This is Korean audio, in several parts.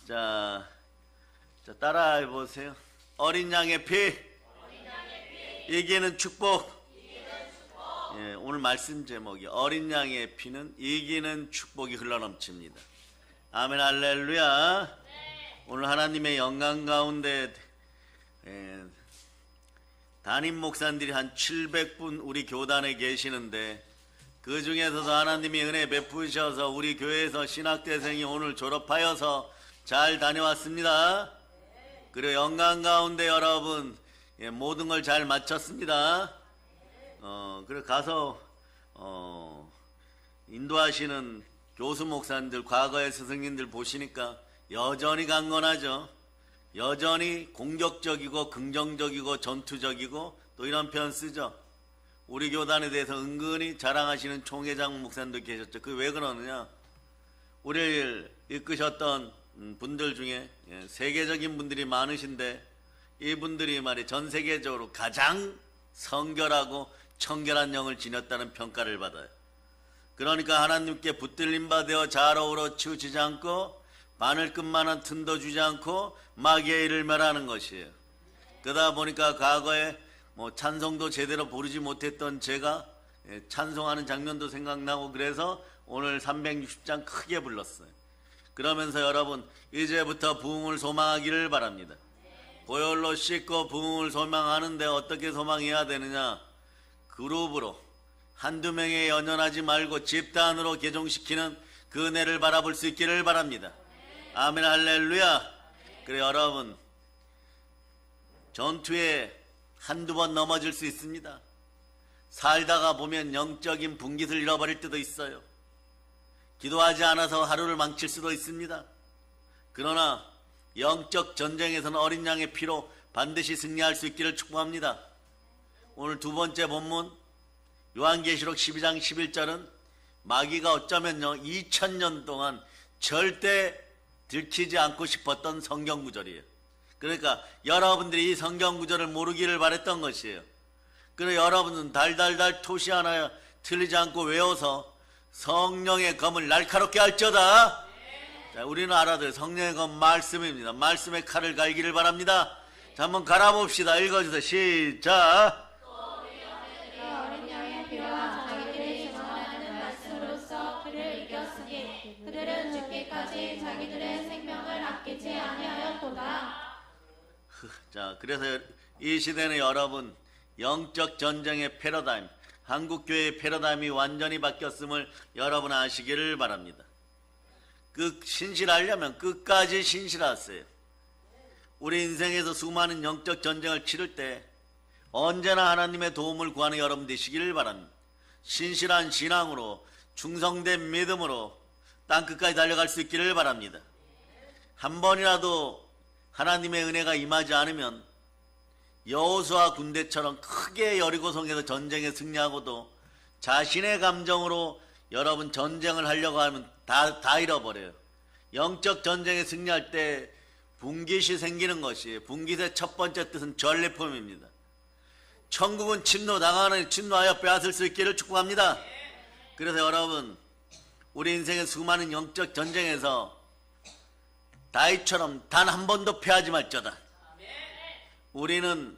자, 따라해 보세요. 어린 양의 피, 이기는 축복. 예, 오늘 말씀 제목이 어린 양의 피는 이기는 축복이 흘러넘칩니다. 아멘, 할렐루야. 오늘 하나님의 영광 가운데 담임 목사님들이 한 700분 우리 교단에 계시는데, 그 중에서도 하나님이 은혜 베푸셔서 우리 교회에서 신학대생이 오늘 졸업하여서 잘 다녀왔습니다. 그리고 영광 가운데 여러분 모든 걸 잘 마쳤습니다. 그리고 가서 인도하시는 교수 목사님들, 과거의 스승님들 보시니까 여전히 강건하죠. 여전히 공격적이고 긍정적이고 전투적이고, 또 이런 표현 쓰죠. 우리 교단에 대해서 은근히 자랑하시는 총회장 목사님도 계셨죠. 그 왜 그러느냐, 우리를 이끄셨던 분들 중에 세계적인 분들이 많으신데, 이분들이 말이야 전 세계적으로 가장 성결하고 청결한 영을 지녔다는 평가를 받아요. 그러니까 하나님께 붙들림 받아 잘 어우러 치우치지 않고 바늘끝만한 틈도 주지 않고 마귀의 일을 멸하는 것이에요. 그러다 보니까 과거에 찬송도 제대로 부르지 못했던 제가 찬송하는 장면도 생각나고, 그래서 오늘 360장 크게 불렀어요. 그러면서 여러분, 이제부터 부흥을 소망하기를 바랍니다. 보혈로 씻고 부흥을 소망하는데 어떻게 소망해야 되느냐? 그룹으로 한두 명에 연연하지 말고 집단으로 개종시키는 그 은혜를 바라볼 수 있기를 바랍니다. 아멘, 할렐루야. 그래, 여러분, 전투에 한두 번 넘어질 수 있습니다. 살다가 보면 영적인 분깃을 잃어버릴 때도 있어요. 기도하지 않아서 하루를 망칠 수도 있습니다. 그러나 영적 전쟁에서는 어린 양의 피로 반드시 승리할 수 있기를 축복합니다. 오늘 두 번째 본문 요한계시록 12장 11절은 마귀가 어쩌면요 2000년 동안 절대 들키지 않고 싶었던 성경 구절이에요. 그러니까 여러분들이 이 성경 구절을 모르기를 바랬던 것이에요. 그래서 여러분은 달달달 토시 하나 틀리지 않고 외워서 성령의 검을 날카롭게 할지어다. 자, 우리는 알아들 성령의 검 말씀입니다. 말씀의 칼을 갈기를 바랍니다. 자, 한번 갈아봅시다. 읽어주세요. 시작. 어린 양의 피와 자기들이 증언하는 말씀으로써 그를 이겼으니 그들은 죽기까지 자기들의 생명을 아끼지 아니하였도다. 자, 그래서 이 시대는 여러분 영적 전쟁의 패러다임, 한국교회의 패러다임이 완전히 바뀌었음을 여러분 아시기를 바랍니다. 그 신실하려면 끝까지 신실하세요. 우리 인생에서 수많은 영적 전쟁을 치를 때 언제나 하나님의 도움을 구하는 여러분 되시기를 바랍니다. 신실한 신앙으로, 충성된 믿음으로 땅끝까지 달려갈 수 있기를 바랍니다. 한 번이라도 하나님의 은혜가 임하지 않으면 여호수아 군대처럼 크게 여리고성에서 전쟁에 승리하고도 자신의 감정으로 여러분 전쟁을 하려고 하면 다 잃어버려요. 영적 전쟁에 승리할 때 분깃이 생기는 것이에요. 분깃의 첫 번째 뜻은 전리품입니다. 천국은 침노당하는 침노하여 빼앗을 수 있기를 축복합니다. 그래서 여러분, 우리 인생의 수많은 영적 전쟁에서 다윗처럼 단 한 번도 패하지 말자다. 우리는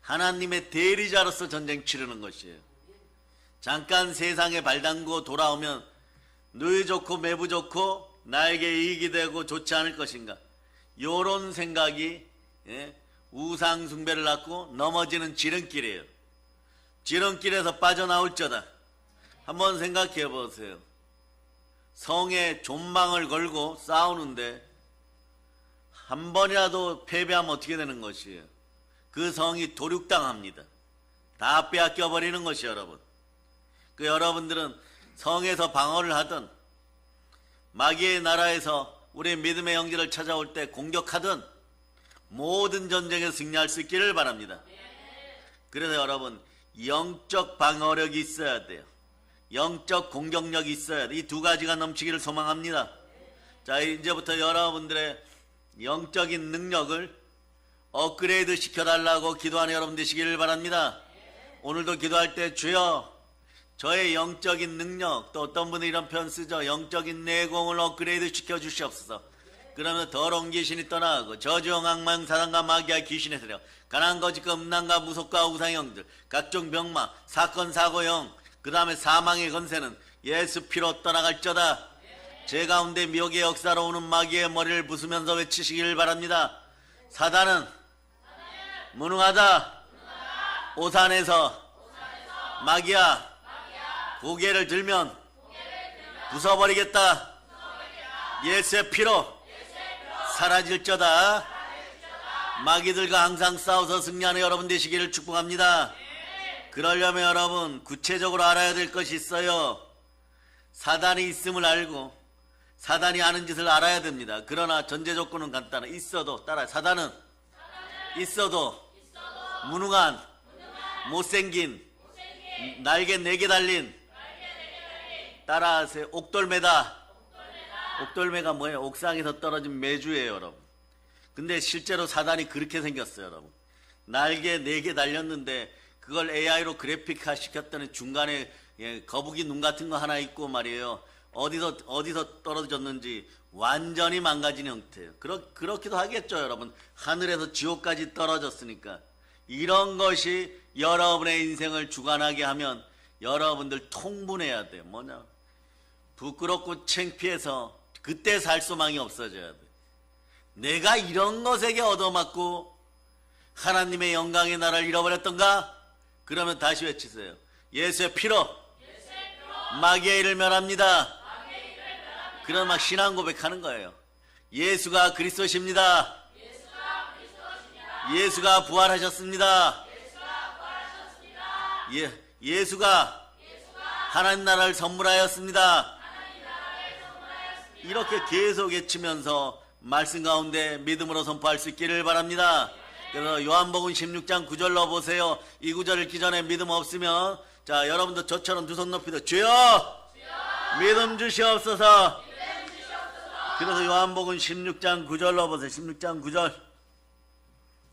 하나님의 대리자로서 전쟁 치르는 것이에요. 잠깐 세상에 발 담그고 돌아오면 누이 좋고 매부 좋고 나에게 이익이 되고 좋지 않을 것인가, 요런 생각이 우상 숭배를 낳고 넘어지는 지름길이에요. 지름길에서 빠져나올 자다. 한번 생각해 보세요. 성에 존망을 걸고 싸우는데 한 번이라도 패배하면 어떻게 되는 것이에요? 그 성이 도륙당합니다. 다 빼앗겨 버리는 것이 여러분. 그 여러분들은 성에서 방어를 하든 마귀의 나라에서 우리의 믿음의 형제를 찾아올 때 공격하든 모든 전쟁에서 승리할 수 있기를 바랍니다. 그래서 여러분, 영적 방어력이 있어야 돼요. 영적 공격력이 있어야 돼. 이 두 가지가 넘치기를 소망합니다. 자, 이제부터 여러분들의 영적인 능력을 업그레이드 시켜달라고 기도하는 여러분 되시기를 바랍니다. 오늘도 기도할 때 주여 저의 영적인 능력, 또 어떤 분은 이런 표현 쓰죠. 영적인 내공을 업그레이드 시켜 주시옵소서. 그러면 더러운 귀신이 떠나가고 저주형 악마형 사단과 마귀와 귀신의 세력, 가난 거짓과 음란과 무속과 우상형들, 각종 병마, 사건 사고형, 그 다음에 사망의 건세는 예수 피로 떠나갈저다. 제 가운데 미혹의 역사로 오는 마귀의 머리를 부수면서 외치시길 바랍니다. 사단은 무능하다. 오산에서 마귀야 고개를 들면 부숴버리겠다. 예수의 피로 사라질저다. 마귀들과 항상 싸워서 승리하는 여러분 되시기를 축복합니다. 그러려면 여러분 구체적으로 알아야 될 것이 있어요. 사단이 있음을 알고 사단이 하는 짓을 알아야 됩니다. 그러나 전제 조건은 간단해. 있어도 따라. 사단은 있어도 무능한 못생긴 날개 4개 달린 따라하세요. 옥돌매다. 옥돌매가 뭐예요? 옥상에서 떨어진 메주예요, 여러분. 근데 실제로 사단이 그렇게 생겼어요, 여러분. 날개 4개 달렸는데 그걸 AI로 그래픽화 시켰더니 중간에 거북이 눈 같은 거 하나 있고 말이에요. 어디서 떨어졌는지 완전히 망가진 형태예요. 그렇기도 하겠죠, 여러분. 하늘에서 지옥까지 떨어졌으니까. 이런 것이 여러분의 인생을 주관하게 하면 여러분들 통분해야 돼요. 뭐냐? 부끄럽고 창피해서 그때 살 소망이 없어져야 돼. 내가 이런 것에게 얻어맞고 하나님의 영광의 나라를 잃어버렸던가? 그러면 다시 외치세요. 예수의 피로 마귀의 일을 멸합니다. 그런 막 신앙 고백하는 거예요. 예수가 그리스도십니다. 예수가 부활하셨습니다. 예수가 하나님 나라를 선물하였습니다. 이렇게 계속 외치면서 말씀 가운데 믿음으로 선포할 수 있기를 바랍니다. 그래서 요한복음 16장 9절로 보세요. 이 구절 읽기 전에 믿음 없으면 자 여러분도 저처럼 두 손 높이도 주여 믿음 주시옵소서. 그래서 요한복음 16장 9절로 보세요. 16장 9절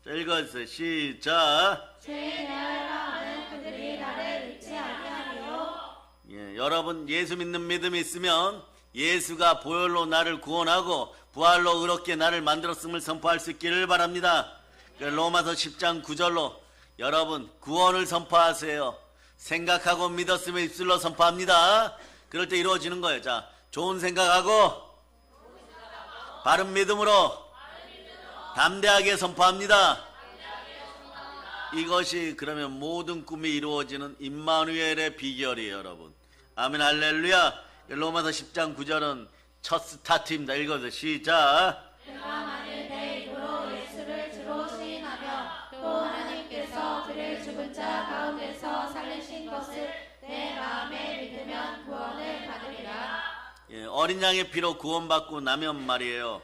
자 읽어주세요. 시작. 죄에 대하여 하는 그들이 나를 믿지 아니하리요. 여러분 예수 믿는 믿음이 있으면 예수가 보혈로 나를 구원하고 부활로 의롭게 나를 만들었음을 선포할 수 있기를 바랍니다. 로마서 10장 9절로 여러분 구원을 선포하세요. 생각하고 믿었으면 입술로 선포합니다. 그럴 때 이루어지는 거예요. 자, 좋은 생각하고 바른 믿음으로 담대하게 선포합니다. 이것이 그러면 모든 꿈이 이루어지는 임마누엘의 비결이에요, 여러분. 아멘 할렐루야. 로마서 10장 9절은 첫 스타트입니다. 읽어서 시작. 그가 만일 내 입으로 예수를 주로 시인하며 또 하나님께서 그를 죽은 자 가운데서 살리신 것을 내 마음에 믿으면 구원을 받으리라. 어린 양의 피로 구원받고 나면 말이에요.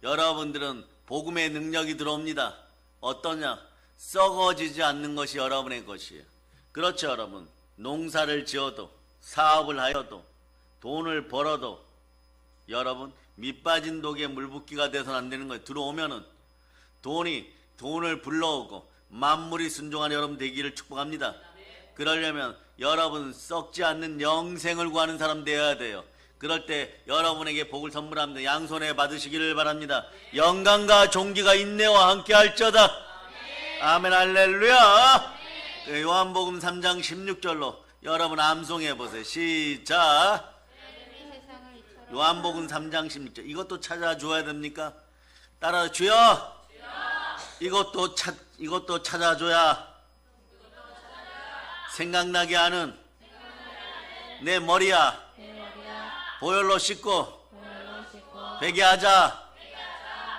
여러분들은 복음의 능력이 들어옵니다. 어떠냐? 썩어지지 않는 것이 여러분의 것이에요. 그렇죠, 여러분. 농사를 지어도 사업을 하여도 돈을 벌어도 여러분 밑빠진 독에 물 붓기가 돼서는 안 되는 거예요. 들어오면은 돈을 불러오고 만물이 순종하는 여러분 되기를 축복합니다. 그러려면 여러분 썩지 않는 영생을 구하는 사람 되어야 돼요. 그럴 때 여러분에게 복을 선물합니다. 양손에 받으시기를 바랍니다. 영광과 존귀가 인내와 함께 할저다. 아멘 할렐루야. 요한복음 3장 16절로 여러분 암송해 보세요. 시작. 요한복음 3장 16절 이것도 찾아줘야 됩니까? 따라 주여 이것도 찾아줘야 생각나게 하는 내 머리야 보혈로 씻고 회개하자.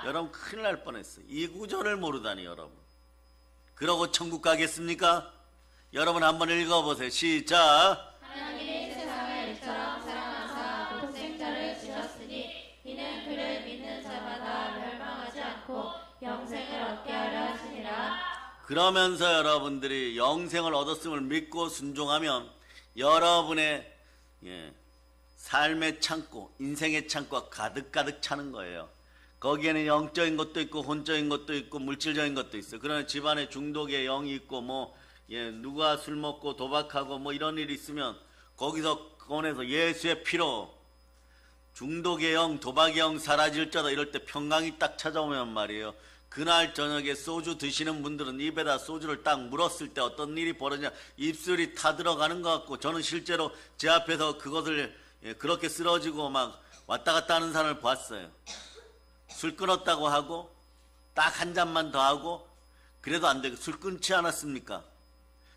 여러분 큰일 날 뻔했어요. 이 구절을 모르다니 여러분. 그러고 천국 가겠습니까? 여러분 한번 읽어보세요. 시작. 하나님이 세상을 이처럼 사랑하사 독생자를 주셨으니 이는 그를 믿는 자마다 멸망하지 않고 영생을 얻게 하려 하시니라. 그러면서 여러분들이 영생을 얻었음을 믿고 순종하면 여러분의 삶의 창고, 인생의 창고가 가득가득 차는 거예요. 거기에는 영적인 것도 있고 혼적인 것도 있고 물질적인 것도 있어요. 그러나 집안에 중독의 영이 있고 누가 술 먹고 도박하고 이런 일이 있으면 거기서 꺼내서 예수의 피로 중독의 영, 도박의 영 사라질 자다 이럴 때 평강이 딱 찾아오면 말이에요. 그날 저녁에 소주 드시는 분들은 입에다 소주를 딱 물었을 때 어떤 일이 벌어지냐, 입술이 타들어가는 것 같고, 저는 실제로 제 앞에서 그것을 그렇게 쓰러지고 막 왔다 갔다 하는 사람을 봤어요. 술 끊었다고 하고 딱 한 잔만 더 하고 그래도 안 되고, 술 끊지 않았습니까?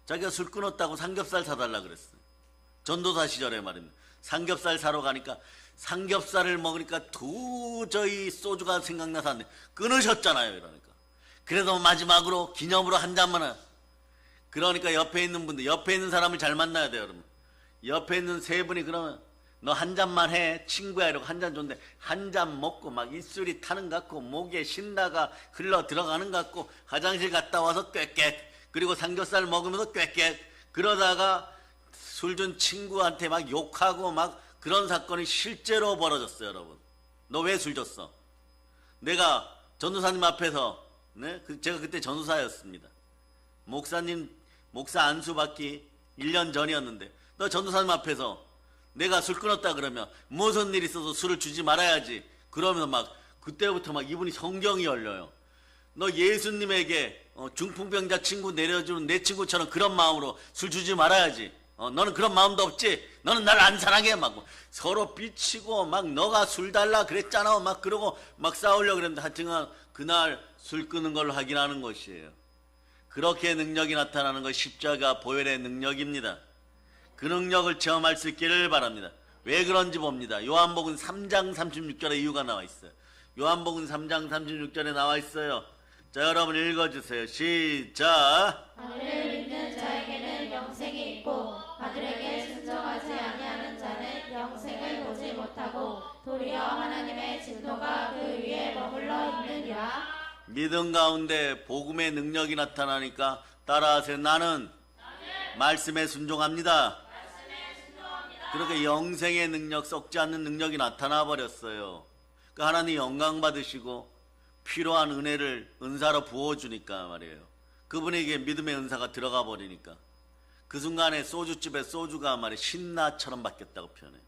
자기가 술 끊었다고 삼겹살 사달라 그랬어요. 전도사 시절에 말입니다. 삼겹살 사러 가니까 삼겹살을 먹으니까 도저히 소주가 생각나서 안 돼. 끊으셨잖아요. 이러니까. 그래도 마지막으로 기념으로 한 잔만 해. 그러니까 옆에 있는 분들, 옆에 있는 사람을 잘 만나야 돼요. 여러분. 옆에 있는 세 분이 그러면 너 한 잔만 해. 친구야. 이러고 한 잔 줬는데 한 잔 먹고 막 입술이 타는 것 같고 목에 신다가 흘러 들어가는 것 같고 화장실 갔다 와서 꽥꽥, 그리고 삼겹살 먹으면서 꽥꽥, 그러다가 술 준 친구한테 막 욕하고 막 그런 사건이 실제로 벌어졌어요. 여러분. 너 왜 술 줬어? 내가 전도사님 앞에서, 네? 제가 그때 전도사였습니다. 목사 안수 받기 1년 전이었는데, 너 전도사님 앞에서 내가 술 끊었다 그러면 무슨 일 있어서 술을 주지 말아야지. 그러면서 막 그때부터 막 이분이 성경이 열려요. 너 예수님에게 중풍병자 친구 내려주는 내 친구처럼 그런 마음으로 술 주지 말아야지. 너는 그런 마음도 없지. 너는 나를 안 사랑해. 막 서로 비치고 막 너가 술 달라 그랬잖아. 막 그러고 막 싸우려고 그랬는데, 하여튼 그날 술 끊는 걸 확인하는 것이에요. 그렇게 능력이 나타나는 것이 십자가 보혈의 능력입니다. 그 능력을 체험할 수 있기를 바랍니다. 왜 그런지 봅니다. 요한복음 3장 36절에 이유가 나와 있어요. 요한복음 3장 36절에 나와 있어요. 자, 여러분 읽어주세요. 시작. 아들을 믿는 자에게는 영생이 있고 아들에게 순종하지 아니하는 자는 영생을 보지 못하고 도리어 하나님의 진노가 그 위에 머물러 있느니라. 믿음 가운데 복음의 능력이 나타나니까 따라하세요. 나는 말씀에 순종합니다. 그렇게 영생의 능력, 썩지 않는 능력이 나타나 버렸어요. 그 하나님 영광 받으시고 필요한 은혜를 은사로 부어주니까 말이에요. 그분에게 믿음의 은사가 들어가 버리니까 그 순간에 소주집에 소주가 말이에요, 신라처럼 바뀌었다고 표현해요.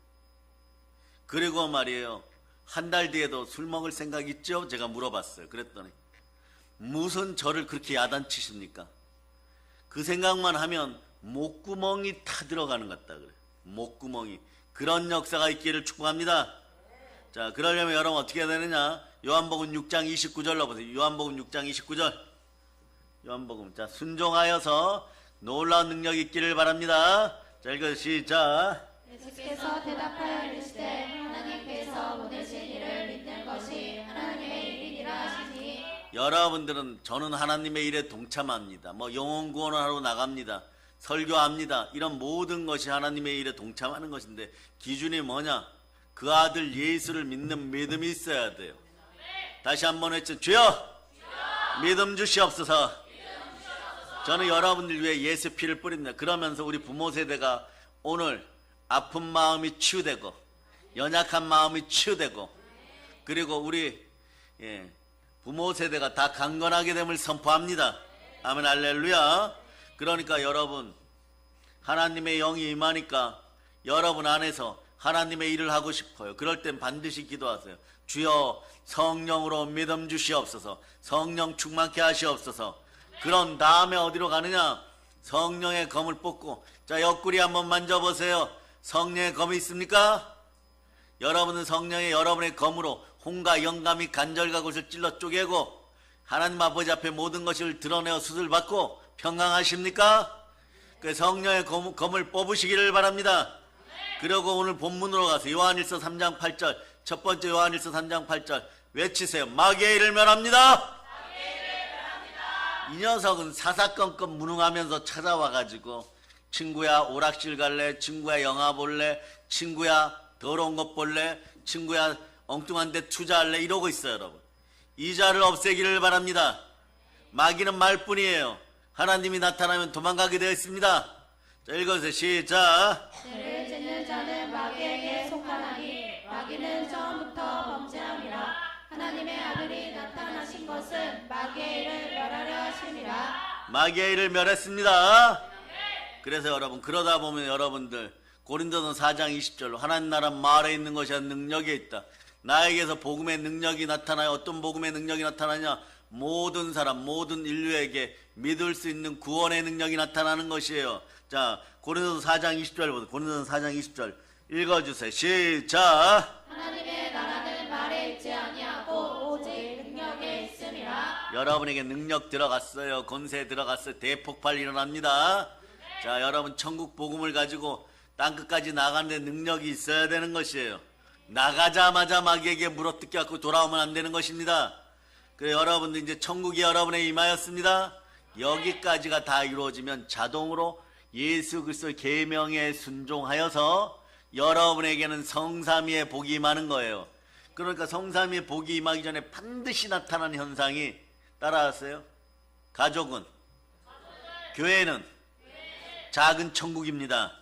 그리고 말이에요, 한 달 뒤에도 술 먹을 생각 있죠? 제가 물어봤어요. 그랬더니 무슨 저를 그렇게 야단치십니까? 그 생각만 하면 목구멍이 타들어가는 것 같다 그래. 목구멍이. 그런 역사가 있기를 축복합니다. 자, 그러려면 여러분 어떻게 해야 되느냐? 요한복음 6장 29절로 보세요. 요한복음 6장 29절. 요한복음. 자, 순종하여서 놀라운 능력이 있기를 바랍니다. 자, 읽어 시작. 예수께서 대답하여 이르시되 하나님께서 보내신 이를 믿는 것이 하나님의 일이니라 하시니. 여러분들은 저는 하나님의 일에 동참합니다. 영혼 구원하러 나갑니다. 설교합니다. 이런 모든 것이 하나님의 일에 동참하는 것인데 기준이 뭐냐? 그 아들 예수를 믿는 믿음이 있어야 돼요. 다시 한번 외쳐 주여 믿음 주시옵소서. 저는 여러분들 위해 예수 피를 뿌립니다. 그러면서 우리 부모 세대가 오늘 아픈 마음이 치유되고 연약한 마음이 치유되고, 그리고 우리 부모 세대가 다 강건하게 됨을 선포합니다. 아멘 할렐루야. 그러니까 여러분, 하나님의 영이 임하니까 여러분 안에서 하나님의 일을 하고 싶어요. 그럴 땐 반드시 기도하세요. 주여 성령으로 믿음 주시옵소서. 성령 충만케 하시옵소서. 그런 다음에 어디로 가느냐? 성령의 검을 뽑고, 자, 옆구리 한번 만져보세요. 성령의 검이 있습니까? 여러분은 성령의 여러분의 검으로 홍과 영감이 간절과 곳을 찔러 쪼개고 하나님 아버지 앞에 모든 것을 드러내어 수술받고 평강하십니까? 그 성령의 검을 뽑으시기를 바랍니다. 그리고 오늘 본문으로 가서 요한일서 3장 8절, 첫 번째 요한일서 3장 8절 외치세요. 마귀의 일을 멸합니다. 이 녀석은 사사건건 무능하면서 찾아와가지고 친구야 오락실 갈래? 친구야 영화 볼래? 친구야 더러운 것 볼래? 친구야 엉뚱한 데 투자할래? 이러고 있어요. 여러분, 이 자를 없애기를 바랍니다. 마귀는 말뿐이에요. 하나님이 나타나면 도망가게 되어 있습니다. 자, 읽어주세요. 시작. 죄를 짓는 자는 마귀에게 속하나니 마귀는 처음부터 범죄함이라. 하나님의 아들이 나타나신 것은 마귀의 일을 멸하려 하심이라. 마귀의 일을 멸했습니다. 그래서 여러분, 그러다 보면 여러분들 고린도서 4장 20절로 하나님 나라 말에 있는 것이 능력에 있다. 나에게서 복음의 능력이 나타나요. 어떤 복음의 능력이 나타나냐? 모든 사람, 모든 인류에게 믿을 수 있는 구원의 능력이 나타나는 것이에요. 자, 고린도서 4장 20절 보세요. 고린도서 4장 20절 읽어주세요. 시작. 하나님의 나라는 말에 있지 아니하고 오직 능력에 있음이라. 여러분에게 능력 들어갔어요. 권세 들어갔어요. 대폭발 일어납니다. 자, 여러분 천국 복음을 가지고 땅끝까지 나가는데 능력이 있어야 되는 것이에요. 나가자마자 마귀에게 물어뜯겨 갖고 돌아오면 안 되는 것입니다. 그래, 여러분들 이제 천국이 여러분에 임하였습니다. 여기까지가 다 이루어지면 자동으로 예수 그리스도의 계명에 순종하여서 여러분에게는 성삼위의 복이 임하는 거예요. 그러니까 성삼위의 복이 임하기 전에 반드시 나타나는 현상이 따라하세요. 가족은, 교회는 작은 천국입니다.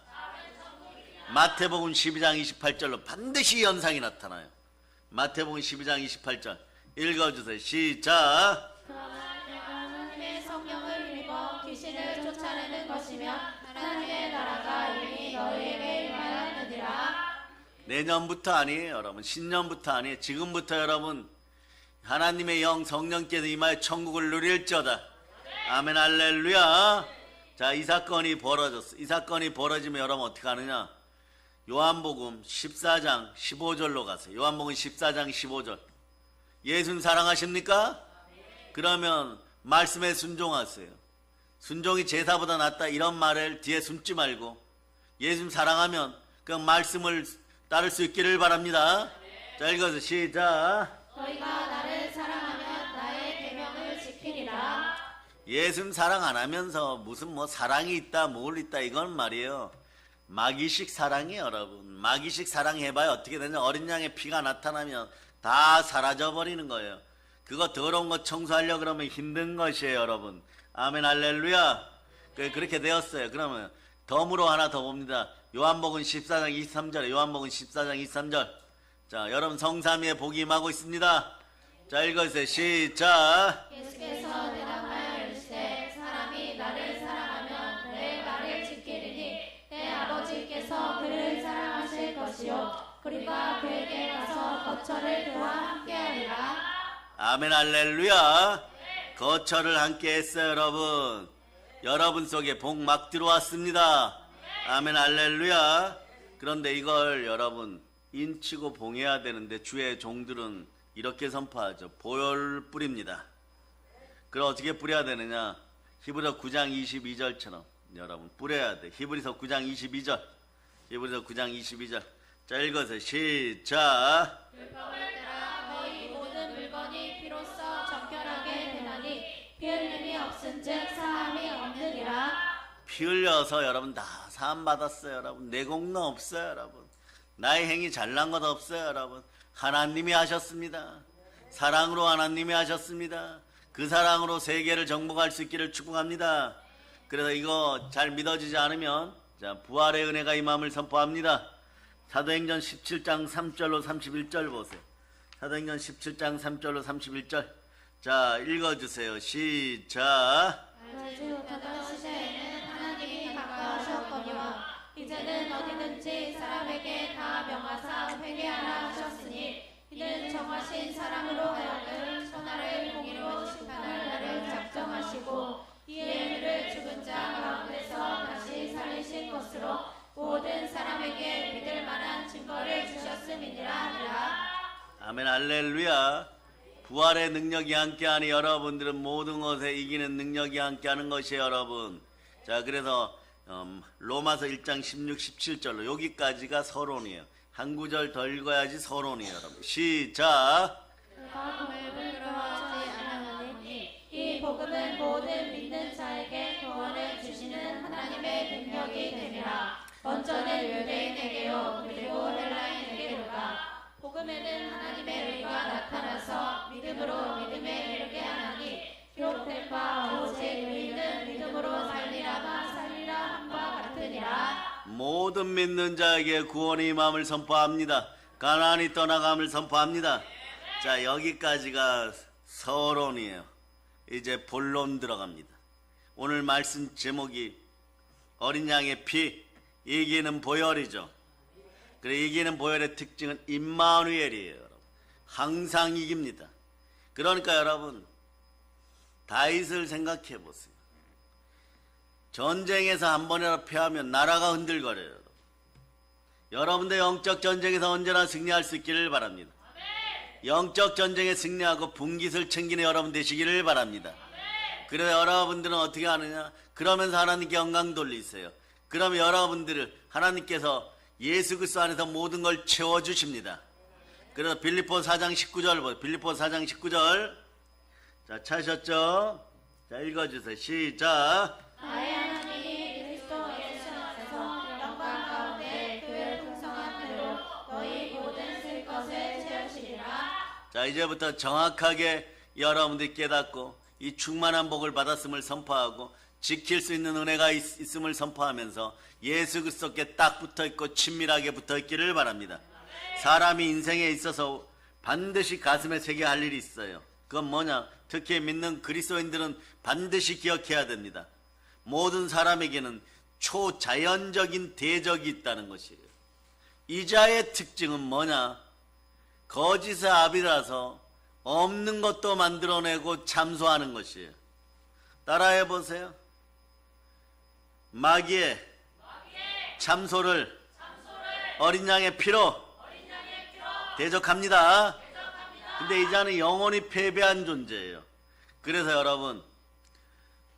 마태복음 12장 28절로 반드시 현상이 나타나요. 마태복음 12장 28절 읽어주세요. 시작. 하나님의 성령을 힘입어 귀신을 쫓아내는 것이며 하나님의 나라가 이미 너희에게 임하였느니라. 내년부터 아니에요, 여러분. 신년부터 아니에요. 지금부터 여러분 하나님의 영 성령께서 임하여 천국을 누릴지어다. 아멘, 할렐루야. 자, 이 사건이 벌어졌어. 이 사건이 벌어지면 여러분 어떻게 하느냐? 요한복음 14장 15절로 가세요. 요한복음 14장 15절. 예수님 사랑하십니까? 그러면 말씀에 순종하세요. 순종이 제사보다 낫다 이런 말을 뒤에 숨지 말고 예수님 사랑하면 그 말씀을 따를 수 있기를 바랍니다. 자, 읽어서 시작. 너희가 나를 사랑하면 나의 계명을 지키리라. 예수님 사랑 안 하면서 무슨 뭐 사랑이 있다 뭘 있다 이건 말이에요. 마귀식 사랑이에요, 여러분. 마귀식 사랑 해봐야 어떻게 되냐? 어린 양의 피가 나타나면 다 사라져 버리는 거예요. 그거 더러운 거 청소하려고 그러면 힘든 것이에요, 여러분. 아멘, 할렐루야. 그렇게 되었어요. 그러면 덤으로 하나 더 봅니다. 요한복음 14장 23절에 요한복음 14장 23절. 자, 여러분 성삼위의 복이 임하고 있습니다. 자, 읽어주세요. 시작. 예수께서 대답하여 이르시되 사람이 나를 사랑하면 내 말을 지키리니 내 아버지께서 그를 사랑하실 것이요 우리가 그에게 가서 거처를 그와 함께하리라. 아멘, 할렐루야. 거처를 함께 했어요, 여러분. 여러분 속에 복 막 들어왔습니다. 아멘, 할렐루야. 그런데 이걸 여러분 인치고 봉해야 되는데 주의 종들은 이렇게 선포하죠. 보혈 뿌립니다. 그럼 어떻게 뿌려야 되느냐? 히브리서 9장 22절처럼 여러분 뿌려야 돼. 히브리서 9장 22절. 히브리서 9장 22절. 자, 읽어서 시작. 율법을 따라 너희 모든 물건이 피로써 정결하게 되나니 피 흘림이 없은즉 사함이 없느니라. 피 흘려서 여러분 다 사함 받았어요, 여러분. 내 공로 없어요, 여러분. 나의 행위 잘난 것 없어요, 여러분. 하나님이 하셨습니다. 사랑으로 하나님이 하셨습니다. 그 사랑으로 세계를 정복할 수 있기를 축복합니다. 그래서 이거 잘 믿어지지 않으면 자, 부활의 은혜가 임함을 선포합니다. 사도행전 17장 3절로 31절 보세요. 사도행전 17장 3절로 31절. 자, 읽어주세요. 시작. 알지 못하던 시대에는 하나님이 가까우셨거니와 이제는 어디든지 사람에게 다 명하사 회개하라 하셨으니 이는 정하신 사람으로 하여금 천하를 공의로 심판할 날을 작정하시고 이에 그를 죽은 자 가운데서 다시 살리신 것으로 모든 사람에게 믿을 만한 증거를 주셨음이니라 하니라. 아멘, 할렐루야. 부활의 능력이 함께하니 여러분들은 모든 것에 이기는 능력이 함께하는 것이에요, 여러분. 자, 그래서 로마서 1장 16, 17절로 여기까지가 서론이에요. 한 구절 더 읽어야지 서론이에요, 여러분. 시작. 복음을 들어하지 않았느니 이 복음은 모든 믿는 자에게 구원을 주시는 하나님의 능력이 됨이라. 먼저는 유대인에게요 그리고 헬라인에게로다. 복음에는 하나님의 의가 나타나서 믿음으로 믿음에 이르게 하나니 기록된 바 오직 의인은 믿음으로 살리라 함과 같으니라. 모든 믿는 자에게 구원의 임함을 선포합니다. 가나안이 떠나감을 선포합니다. 자, 여기까지가 서론이에요. 이제 본론 들어갑니다. 오늘 말씀 제목이 어린 양의 피, 이기는 보혈이죠. 그래, 이기는 보혈의 특징은 임마누엘이에요. 여러분. 항상 이깁니다. 그러니까 여러분, 다윗을 생각해 보세요. 전쟁에서 한 번이라도 패하면 나라가 흔들거려요. 여러분들 영적 전쟁에서 언제나 승리할 수 있기를 바랍니다. 영적 전쟁에 승리하고 분깃을 챙기는 여러분 되시기를 바랍니다. 그래서 여러분들은 어떻게 하느냐? 그러면서 하나님께 영광 돌리세요. 그러면 여러분들을 하나님께서 예수 그리스도 안에서 모든 걸 채워주십니다. 그래서 빌립보서 4장 19절 보세요. 빌립보서 4장 19절. 자, 찾으셨죠? 자, 읽어주세요. 시작. 나의 하나님이 그리스도 예수 안에서 영광 가운데 그의 풍성한 대로 너희 모든 쓸 것을 채우시리라. 자, 이제부터 정확하게 여러분들이 깨닫고 이 충만한 복을 받았음을 선포하고 지킬 수 있는 은혜가 있음을 선포하면서 예수 그리스도께 딱 붙어있고 친밀하게 붙어있기를 바랍니다. 사람이 인생에 있어서 반드시 가슴에 새겨야 할 일이 있어요. 그건 뭐냐? 특히 믿는 그리스도인들은 반드시 기억해야 됩니다. 모든 사람에게는 초자연적인 대적이 있다는 것이에요. 이 자의 특징은 뭐냐? 거짓의 아비라서 없는 것도 만들어내고 참소하는 것이에요. 따라해 보세요. 마귀의 참소를 어린 양의 피로 대적합니다. 근데 이 자는 영원히 패배한 존재예요. 그래서 여러분,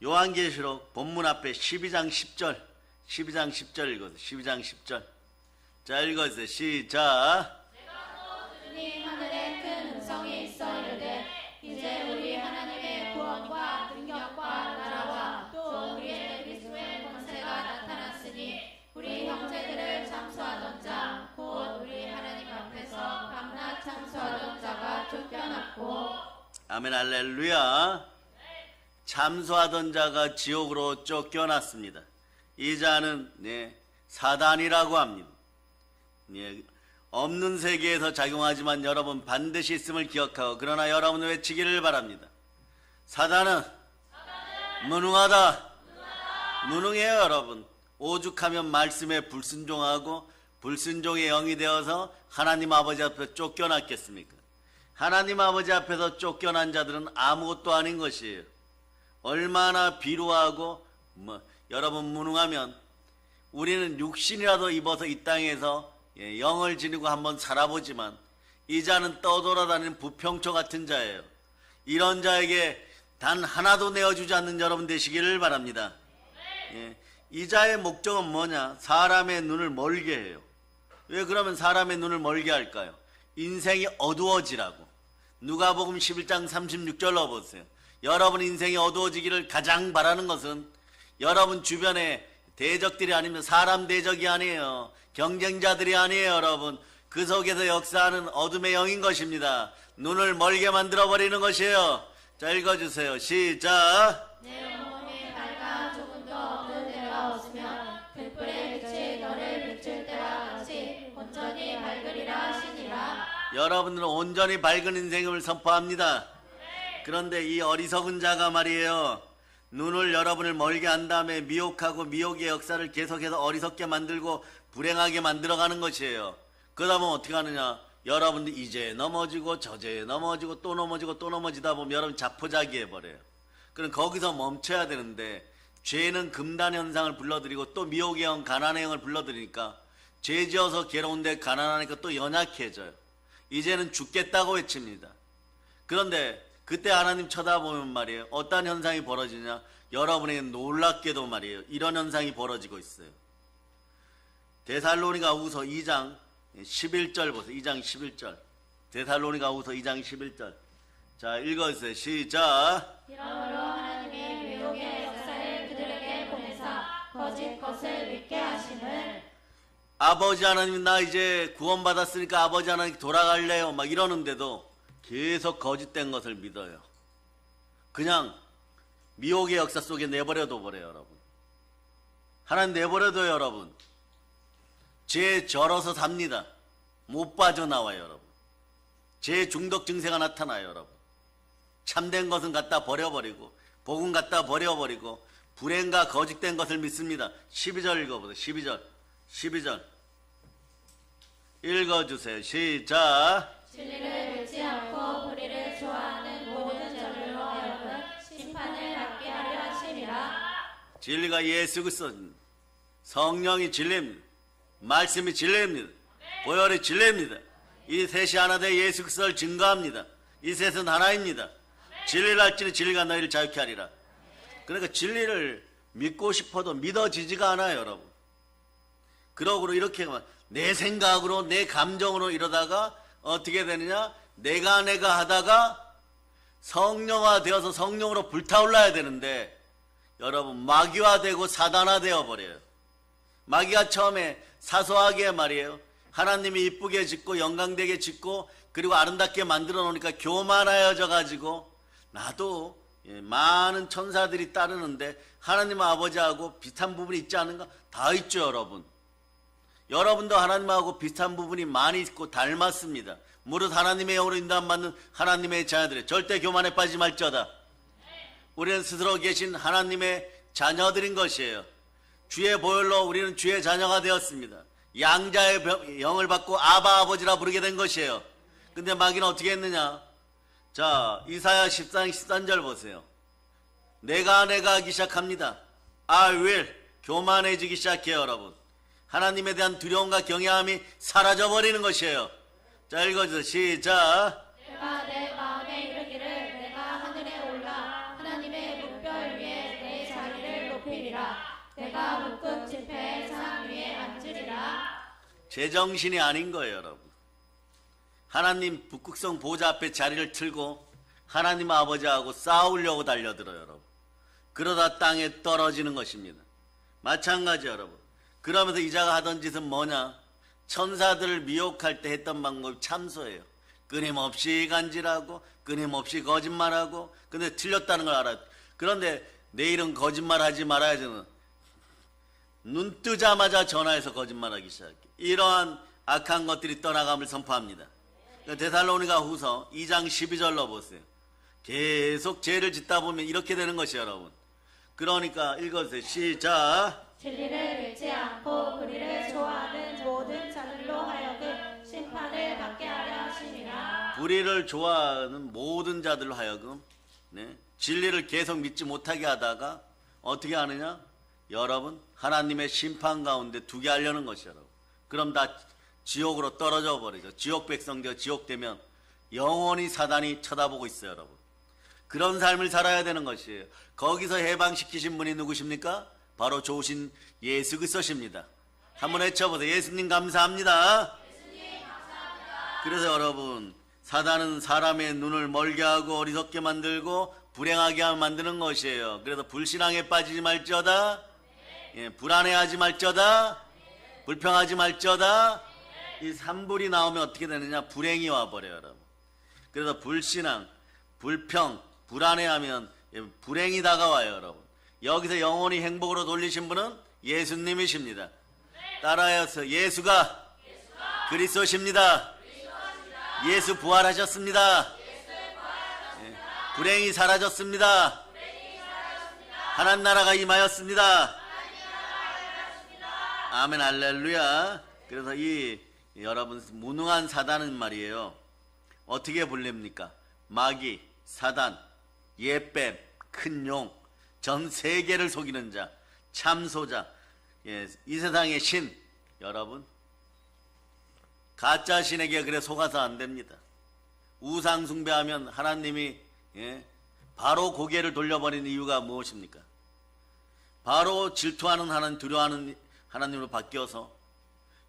요한계시록 본문 앞에 12장 10절 12장 10절 읽어주세요. 12장 10절. 자, 읽어주세요. 시작. 주님 하늘에 큰 음성이 있어 이르되 이제 우리 하나님의 구원과 능력과 나라와 또 우리의 그리스도의 권세가 나타났으니 우리 형제들을 참소하던 자 곧 우리 하나님 앞에서 밤낮 참소하던 자가 쫓겨났고. 아멘 할렐루야. 참소하던 자가 지옥으로 쫓겨났습니다. 이 자는 사단이라고 합니다. 없는 세계에서 작용하지만 여러분 반드시 있음을 기억하고 그러나 여러분은 외치기를 바랍니다. 사단은 무능하다. 무능해요. 여러분. 오죽하면 말씀에 불순종하고 불순종의 영이 되어서 하나님 아버지 앞에 쫓겨났겠습니까? 하나님 아버지 앞에서 쫓겨난 자들은 아무것도 아닌 것이에요. 얼마나 비루하고 여러분 무능하면 우리는 육신이라도 입어서 이 땅에서 영을 지니고 한번 살아보지만 이 자는 떠돌아다니는 부평초 같은 자예요. 이런 자에게 단 하나도 내어주지 않는 여러분 되시기를 바랍니다. 이 자의 목적은 뭐냐? 사람의 눈을 멀게 해요. 왜 그러면 사람의 눈을 멀게 할까요? 인생이 어두워지라고. 누가복음 11장 36절로 보세요. 여러분 인생이 어두워지기를 가장 바라는 것은 여러분 주변에 대적들이 아니면 사람 대적이 아니에요. 경쟁자들이 아니에요. 여러분 그 속에서 역사하는 어둠의 영인 것입니다. 눈을 멀게 만들어버리는 것이에요. 자, 읽어주세요. 시작. 내 영혼이 밝아 조금 더 어두운 때가 없으면 들불의 빛이 너를 비출 때와 같이 온전히 밝으리라 하시니라. 여러분들은 온전히 밝은 인생을 선포합니다. 그런데 이 어리석은 자가 말이에요. 눈을 여러분을 멀게 한 다음에 미혹하고 미혹의 역사를 계속해서 어리석게 만들고 불행하게 만들어가는 것이에요. 그러다 보면 어떻게 하느냐? 여러분들 이제 넘어지고 저제 넘어지고 또 넘어지고 또 넘어지다 보면 여러분 자포자기 해버려요. 그럼 거기서 멈춰야 되는데 죄는 금단 현상을 불러들이고 또 미혹의 영, 가난의 영을 불러들이니까 죄 지어서 괴로운데 가난하니까 또 연약해져요. 이제는 죽겠다고 외칩니다. 그런데 그때 하나님 쳐다보면 말이에요. 어떤 현상이 벌어지냐? 여러분에게 놀랍게도 말이에요. 이런 현상이 벌어지고 있어요. 데살로니가후서 2장 11절 보세요. 2장 11절. 데살로니가후서 2장 11절. 자, 읽어주세요. 시작. 이러므로 하나님의 미혹의 역사를 그들에게 보내사 거짓 것을 믿게 하심을. 아버지 하나님, 나 이제 구원받았으니까 아버지 하나님 돌아갈래요 막 이러는데도 계속 거짓된 것을 믿어요. 그냥 미혹의 역사 속에 내버려둬 버려요. 여러분 하나님 내버려둬요. 여러분 죄 절어서 삽니다. 못 빠져나와요. 여러분 죄 중독 증세가 나타나요. 여러분 참된 것은 갖다 버려버리고 복음 갖다 버려버리고 불행과 거짓된 것을 믿습니다. 12절 읽어보세요. 12절. 12절 읽어주세요. 시작. 진리를 믿지 않고 불의를 좋아하는 모든 자들로 하여금 심판을 받게 하려 하심이라. 진리가 예수 그리스도, 성령이 진리입니다. 말씀이 진리입니다. 보혈이 진리입니다. 이 셋이 하나 되 예수 그리스도를 증거합니다. 이 셋은 하나입니다. 진리를 알지니 진리가 너희를 자유케 하리라. 그러니까 진리를 믿고 싶어도 믿어지지가 않아요, 여러분. 그러고 이렇게 내 생각으로 내 감정으로 이러다가 어떻게 되느냐? 내가 하다가 성령화 되어서 성령으로 불타올라야 되는데 여러분 마귀화되고 사단화되어 버려요. 마귀가 처음에 사소하게 말이에요. 하나님이 이쁘게 짓고 영광되게 짓고 그리고 아름답게 만들어 놓으니까 교만하여져 가지고 나도 많은 천사들이 따르는데 하나님 아버지하고 비슷한 부분이 있지 않은가? 다 있죠, 여러분. 여러분도 하나님하고 비슷한 부분이 많이 있고 닮았습니다. 무릇 하나님의 영으로 인도함받는 하나님의 자녀들이 절대 교만에 빠지지 말지어다. 우리는 스스로 계신 하나님의 자녀들인 것이에요. 주의 보혈로 우리는 주의 자녀가 되었습니다. 양자의 영을 받고 아바 아버지라 부르게 된 것이에요. 근데 마귀는 어떻게 했느냐? 자, 이사야 14장 13절 보세요. 내가 하기 시작합니다. I will 교만해지기 시작해요, 여러분. 하나님에 대한 두려움과 경외함이 사라져버리는 것이에요. 자, 읽어주세요. 시작. 내가 내 마음에 이르기를 내가 하늘에 올라 하나님의 묵별 위에 내 자리를 높이리라. 내가 묶은 지폐의 상 위에 앉으리라. 제정신이 아닌 거예요, 여러분. 하나님 북극성 보좌 앞에 자리를 틀고 하나님 아버지하고 싸우려고 달려들어요, 여러분. 그러다 땅에 떨어지는 것입니다. 마찬가지 여러분. 그러면서 이자가 하던 짓은 뭐냐? 천사들을 미혹할 때 했던 방법이 참소예요. 끊임없이 간질하고 끊임없이 거짓말하고 근데 틀렸다는 걸 알아요. 그런데 내일은 거짓말하지 말아야지. 눈 뜨자마자 전화해서 거짓말하기 시작해. 이러한 악한 것들이 떠나감을 선포합니다. 데살로니가 후서 2장 12절로 보세요. 계속 죄를 짓다 보면 이렇게 되는 것이에요, 여러분. 그러니까 읽어주세요. 시작. 진리를 믿지 않고 불의를 좋아하는 모든 자들로 하여금 심판을 받게 하려 하심이라. 불의를 좋아하는 모든 자들로 하여금 진리를 계속 믿지 못하게 하다가 어떻게 하느냐? 여러분 하나님의 심판 가운데 두게 하려는 것이에요, 여러분. 그럼 다 지옥으로 떨어져 버리죠. 지옥 백성들 지옥 되면 영원히 사단이 쳐다보고 있어요, 여러분. 그런 삶을 살아야 되는 것이에요. 거기서 해방시키신 분이 누구십니까? 바로 좋으신 예수 그리스도십니다. 한번 외쳐보세요. 예수님 감사합니다. 예수님 감사합니다. 그래서 여러분 사단은 사람의 눈을 멀게 하고 어리석게 만들고 불행하게 만드는 것이에요. 그래서 불신앙에 빠지지 말지어다. 불안해하지 말지어다. 불평하지 말지어다. 이 삼불이 나오면 어떻게 되느냐? 불행이 와버려요, 여러분. 그래서 불신앙, 불평, 불안해하면 불행이 다가와요, 여러분. 여기서 영원히 행복으로 돌리신 분은 예수님이십니다. 따라해서 예수가 그리스도십니다. 예수 부활하셨습니다. 불행이 사라졌습니다. 하나님 나라가 임하였습니다. 아멘 할렐루야. 그래서 이 여러분 무능한 사단은 말이에요. 어떻게 불립니까? 마귀, 사단, 예뱀, 큰 용, 전 세계를 속이는 자, 참소자, 이 세상의 신. 여러분 가짜 신에게 그래 속아서 안 됩니다. 우상 숭배하면 하나님이 바로 고개를 돌려버리는 이유가 무엇입니까? 바로 질투하는 하나님, 두려워하는 하나님으로 바뀌어서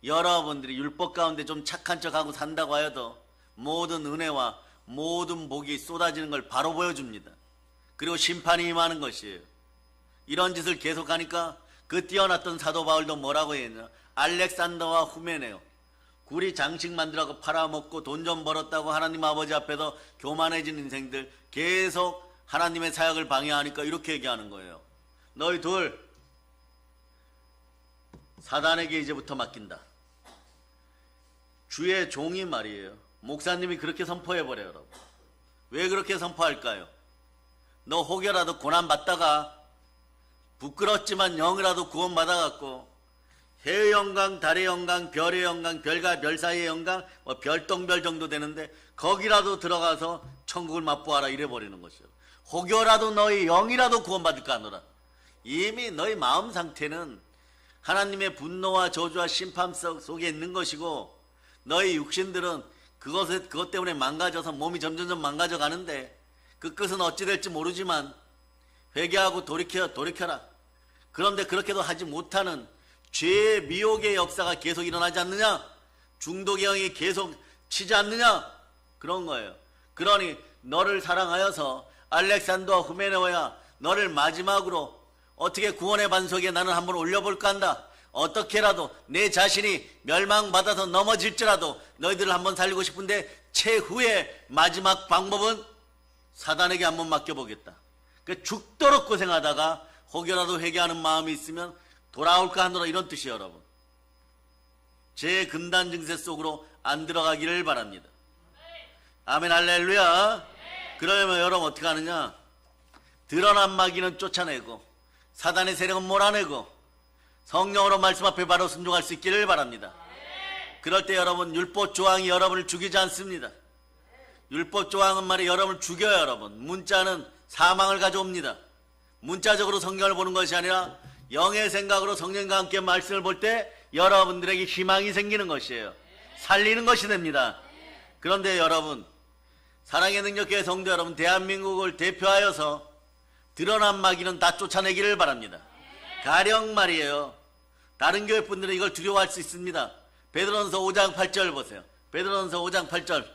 여러분들이 율법 가운데 좀 착한 척하고 산다고 하여도 모든 은혜와 모든 복이 쏟아지는 걸 바로 보여줍니다. 그리고 심판이 임하는 것이에요. 이런 짓을 계속하니까 그 뛰어났던 사도 바울도 뭐라고 했냐? 알렉산더와 후메네오 구리 장식 만들라고 팔아먹고 돈 좀 벌었다고 하나님 아버지 앞에서 교만해진 인생들 계속 하나님의 사역을 방해하니까 이렇게 얘기하는 거예요. 너희 둘 사단에게 이제부터 맡긴다. 주의 종이 말이에요. 목사님이 그렇게 선포해버려요, 여러분. 왜 그렇게 선포할까요? 너 혹여라도 고난받다가 부끄럽지만 영이라도 구원받아갖고 해의 영광, 달의 영광, 별의 영광, 별과 별 사이의 영광, 뭐 별똥별 정도 되는데 거기라도 들어가서 천국을 맛보아라 이래 버리는 것이요. 혹여라도 너희 영이라도 구원받을까 하노라. 이미 너희 마음 상태는 하나님의 분노와 저주와 심판 속에 있는 것이고, 너희 육신들은 그것 때문에 망가져서 몸이 점점점 망가져 가는데 그 끝은 어찌 될지 모르지만 회개하고 돌이켜라. 그런데 그렇게도 하지 못하는 죄의 미혹의 역사가 계속 일어나지 않느냐? 중독의 영이 계속 치지 않느냐? 그런 거예요. 그러니 너를 사랑하여서 알렉산더와 후메네오야, 너를 마지막으로 어떻게 구원의 반석에 나는 한번 올려볼까 한다. 어떻게라도 내 자신이 멸망받아서 넘어질지라도 너희들을 한번 살리고 싶은데 최후의 마지막 방법은 사단에게 한번 맡겨보겠다. 그 죽도록 고생하다가 혹여라도 회개하는 마음이 있으면 돌아올까 하노라, 이런 뜻이에요. 여러분, 제 금단 증세 속으로 안 들어가기를 바랍니다. 아멘, 할렐루야. 그러면 여러분 어떻게 하느냐? 드러난 마귀는 쫓아내고 사단의 세력은 몰아내고 성령으로 말씀 앞에 바로 순종할 수 있기를 바랍니다. 그럴 때 여러분, 율법 조항이 여러분을 죽이지 않습니다. 율법 조항은 말이에요, 여러분을 죽여요. 여러분, 문자는 사망을 가져옵니다. 문자적으로 성경을 보는 것이 아니라 영의 생각으로 성령과 함께 말씀을 볼 때 여러분들에게 희망이 생기는 것이에요. 살리는 것이 됩니다. 그런데 여러분, 사랑의 능력교회 성도 여러분, 대한민국을 대표하여서 드러난 마귀는 다 쫓아내기를 바랍니다. 가령 말이에요, 다른 교회 분들은 이걸 두려워할 수 있습니다. 베드로전서 5장 8절 보세요. 베드로전서 5장 8절.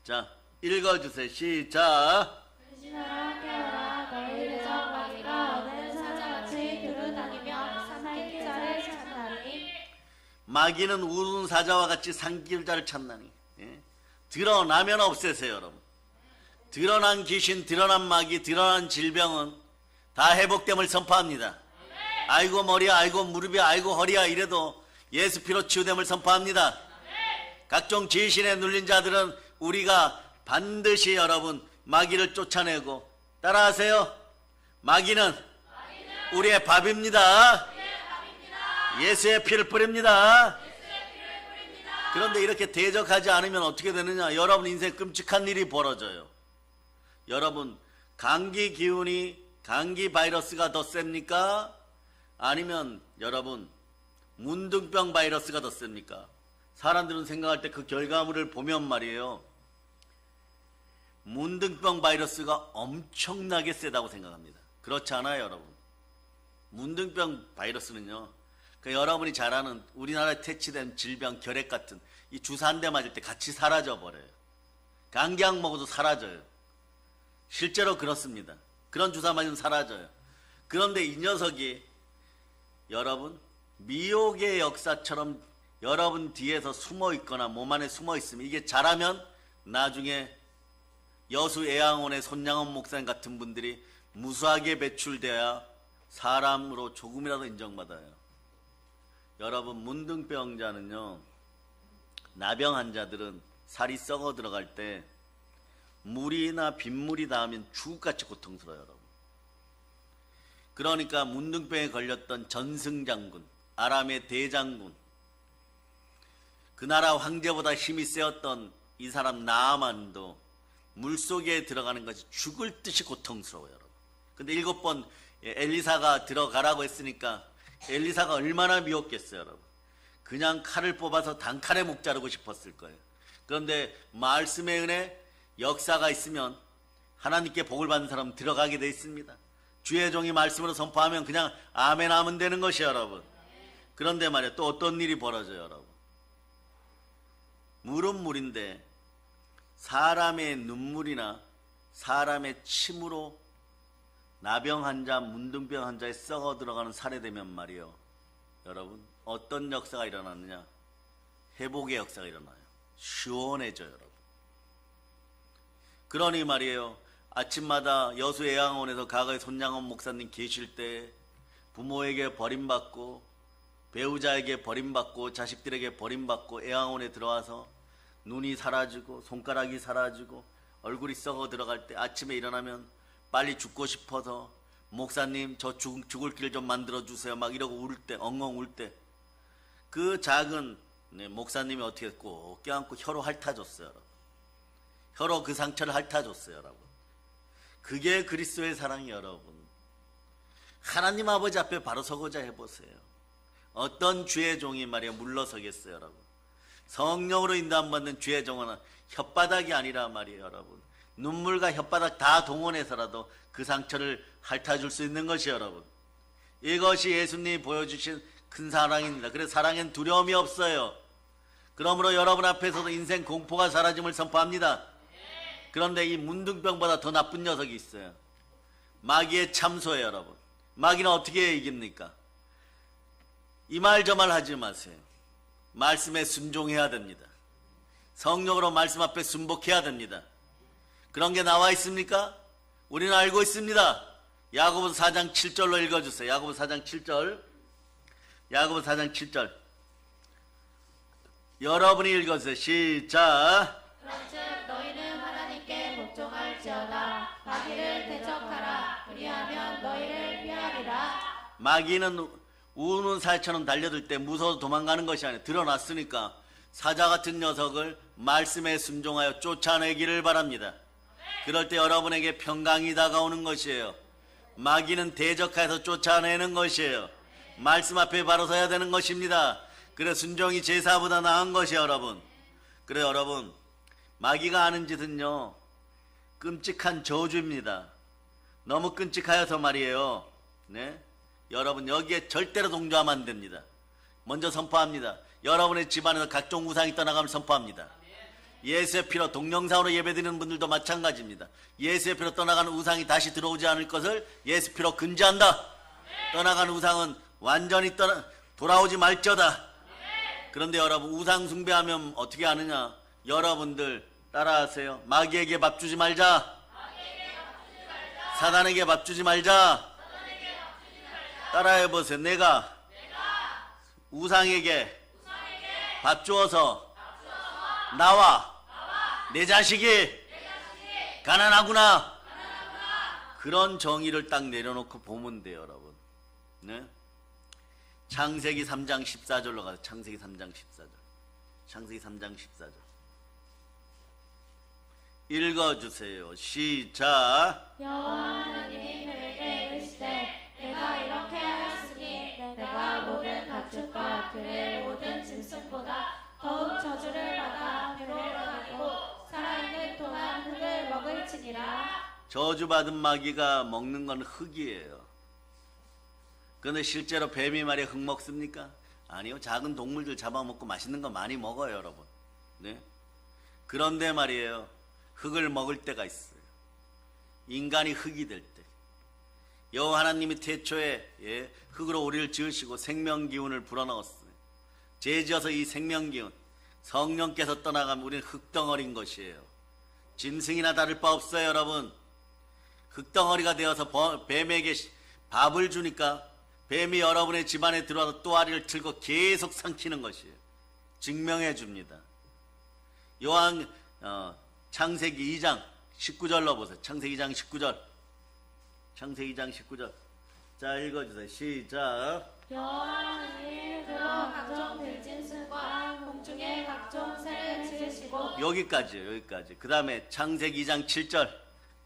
자, 읽어주세요. 시작. 근신하라 깨어라 너희 대적 마귀가 어느 사자같이 두루다니며 삼킬 자를 찾나니. 마귀는 우는 사자와 같이 삼킬 자를 찾나니. 예? 드러나면 없애세요. 여러분, 드러난 귀신, 드러난 마귀, 드러난 질병은 다 회복됨을 선포합니다. 아이고 머리야, 아이고 무릎이야, 아이고 허리야 이래도 예수 피로 치유됨을 선포합니다. 각종 지신에 눌린 자들은 우리가 반드시 여러분 마귀를 쫓아내고, 따라하세요. 마귀는 우리의 밥입니다. 예수의 피를 뿌립니다. 그런데 이렇게 대적하지 않으면 어떻게 되느냐? 여러분 인생에 끔찍한 일이 벌어져요. 여러분, 감기 기운이, 감기 바이러스가 더 셉니까? 아니면 여러분 문둥병 바이러스가 더 셉니까? 사람들은 생각할 때 그 결과물을 보면 말이에요, 문둥병 바이러스가 엄청나게 세다고 생각합니다. 그렇지 않아요, 여러분? 문둥병 바이러스는요, 여러분이 잘 아는 우리나라에 퇴치된 질병, 결핵 같은 이 주사 한 대 맞을 때 같이 사라져 버려요. 감기약 먹어도 사라져요. 실제로 그렇습니다. 그런 주사 맞으면 사라져요. 그런데 이 녀석이 여러분 미혹의 역사처럼 여러분 뒤에서 숨어 있거나 몸 안에 숨어 있으면, 이게 잘하면 나중에 여수 애양원의 손양원 목사님 같은 분들이 무수하게 배출돼야 사람으로 조금이라도 인정받아요. 여러분, 문둥병자는요, 나병 환자들은 살이 썩어 들어갈 때 물이나 빗물이 닿으면 죽음같이 고통스러워요. 여러분, 그러니까 문둥병에 걸렸던 전승장군, 아람의 대장군, 그 나라 황제보다 힘이 세었던 이 사람 나아만도 물속에 들어가는 것이 죽을 듯이 고통스러워요. 여러분, 근데 7번 엘리사가 들어가라고 했으니까 엘리사가 얼마나 미웠겠어요. 여러분, 그냥 칼을 뽑아서 단칼에 목 자르고 싶었을 거예요. 그런데 말씀의 은혜, 역사가 있으면 하나님께 복을 받는 사람은 들어가게 돼 있습니다. 주의 종이 말씀으로 선포하면 그냥 아멘 하면 되는 것이에요. 여러분, 그런데 말이에요, 또 어떤 일이 벌어져요. 여러분, 물은 물인데 사람의 눈물이나 사람의 침으로 나병 환자, 문둥병 환자에 썩어 들어가는 사례되면 말이요, 여러분 어떤 역사가 일어나느냐? 회복의 역사가 일어나요. 시원해져요. 여러분, 그러니 말이에요, 아침마다 여수 애양원에서 과거에 손양원 목사님 계실 때 부모에게 버림받고 배우자에게 버림받고 자식들에게 버림받고 애양원에 들어와서 눈이 사라지고 손가락이 사라지고 얼굴이 썩어 들어갈 때 아침에 일어나면 빨리 죽고 싶어서 목사님 저 죽을 길 좀 만들어 주세요. 막 이러고 울 때, 엉엉 울 때, 그 작은 목사님이 어떻게 꼭 껴안고 혀로 핥아줬어요. 여러분. 혀로 그 상처를 핥아줬어요. 여러분. 그게 그리스도의 사랑이 여러분. 하나님 아버지 앞에 바로 서고자 해보세요. 어떤 주의 종이 말이야 물러서겠어요. 여러분. 성령으로 인도함받는 주의 종은 혓바닥이 아니라 말이에요. 여러분. 눈물과 혓바닥 다 동원해서라도 그 상처를 핥아줄 수 있는 것이 여러분. 이것이 예수님이 보여주신 큰 사랑입니다. 그래서 사랑엔 두려움이 없어요. 그러므로 여러분 앞에서도 인생 공포가 사라짐을 선포합니다. 그런데 이 문둥병보다 더 나쁜 녀석이 있어요. 마귀의 참소예요. 여러분. 마귀는 어떻게 이깁니까? 이 말 저 말 하지 마세요. 말씀에 순종해야 됩니다. 성령으로 말씀 앞에 순복해야 됩니다. 그런 게 나와 있습니까? 우리는 알고 있습니다. 야고보서 4장 7절로 읽어주세요. 야고보서 4장 7절. 야고보서 4장 7절. 여러분이 읽어주세요. 시작. 그런즉 너희는 하나님께 복종할지어다. 마귀를 대적하라. 그리하면 너희를 피하리라. 마귀는 우는 사자처럼 달려들 때 무서워서 도망가는 것이 아니라 드러났으니까 사자 같은 녀석을 말씀에 순종하여 쫓아내기를 바랍니다. 그럴 때 여러분에게 평강이 다가오는 것이에요. 마귀는 대적하여서 쫓아내는 것이에요. 말씀 앞에 바로 서야 되는 것입니다. 그래 순종이 제사보다 나은 것이에요. 여러분. 그래 여러분, 마귀가 하는 짓은요 끔찍한 저주입니다. 너무 끔찍하여서 말이에요. 네? 여러분 여기에 절대로 동조하면 안 됩니다. 먼저 선포합니다. 여러분의 집안에서 각종 우상이 떠나가면 선포합니다. 예수의 피로 동영상으로 예배드리는 분들도 마찬가지입니다. 예수의 피로 떠나가는 우상이 다시 들어오지 않을 것을 예수 피로 금지한다. 떠나가는 우상은 완전히 돌아오지 말저다. 그런데 여러분 우상 숭배하면 어떻게 하느냐? 여러분들 따라하세요. 마귀에게 밥 주지 말자. 사단에게 밥 주지 말자. 따라해보세요. 내가 우상에게 밥 주어서 나와 내 자식이 가난하구나. 그런 정의를 딱 내려놓고 보면 돼요. 여러분. 네? 창세기 3장 14절로 가서 창세기 3장 14절. 창세기 3장 14절. 읽어주세요. 시작. 여호와 하나님이 그에게 이르시되 내가 이렇게 하였으니 내가 모든 가축과 들의 모든 짐승보다 더욱 저주를 받아 배로 가고 살아있는 동안 흙을 먹을지니라. 저주받은 마귀가 먹는 건 흙이에요. 그런데 실제로 뱀이 말이야 흙 먹습니까? 아니요. 작은 동물들 잡아먹고 맛있는 거 많이 먹어요. 여러분. 네? 그런데 말이에요. 흙을 먹을 때가 있어요. 인간이 흙이 될 때. 여호와 하나님이 태초에 흙으로 우리를 지으시고 생명기운을 불어넣었어요. 죄지어서 이 생명기운 성령께서 떠나가면 우리는 흙덩어리인 것이에요. 짐승이나 다를 바 없어요. 여러분. 흙덩어리가 되어서 뱀에게 밥을 주니까 뱀이 여러분의 집안에 들어와서 또아리를 틀고 계속 삼키는 것이에요. 증명해 줍니다. 요한 창세기 2장 19절로 보세요. 창세기 2장 19절. 창세기 2장 19절. 자 읽어주세요. 시작. 여호와 하나님이 그로 각종 들짐승과 공중의 각종 새를 지으시고. 여기까지요. 여기까지. 그 다음에 창세기 2장 7절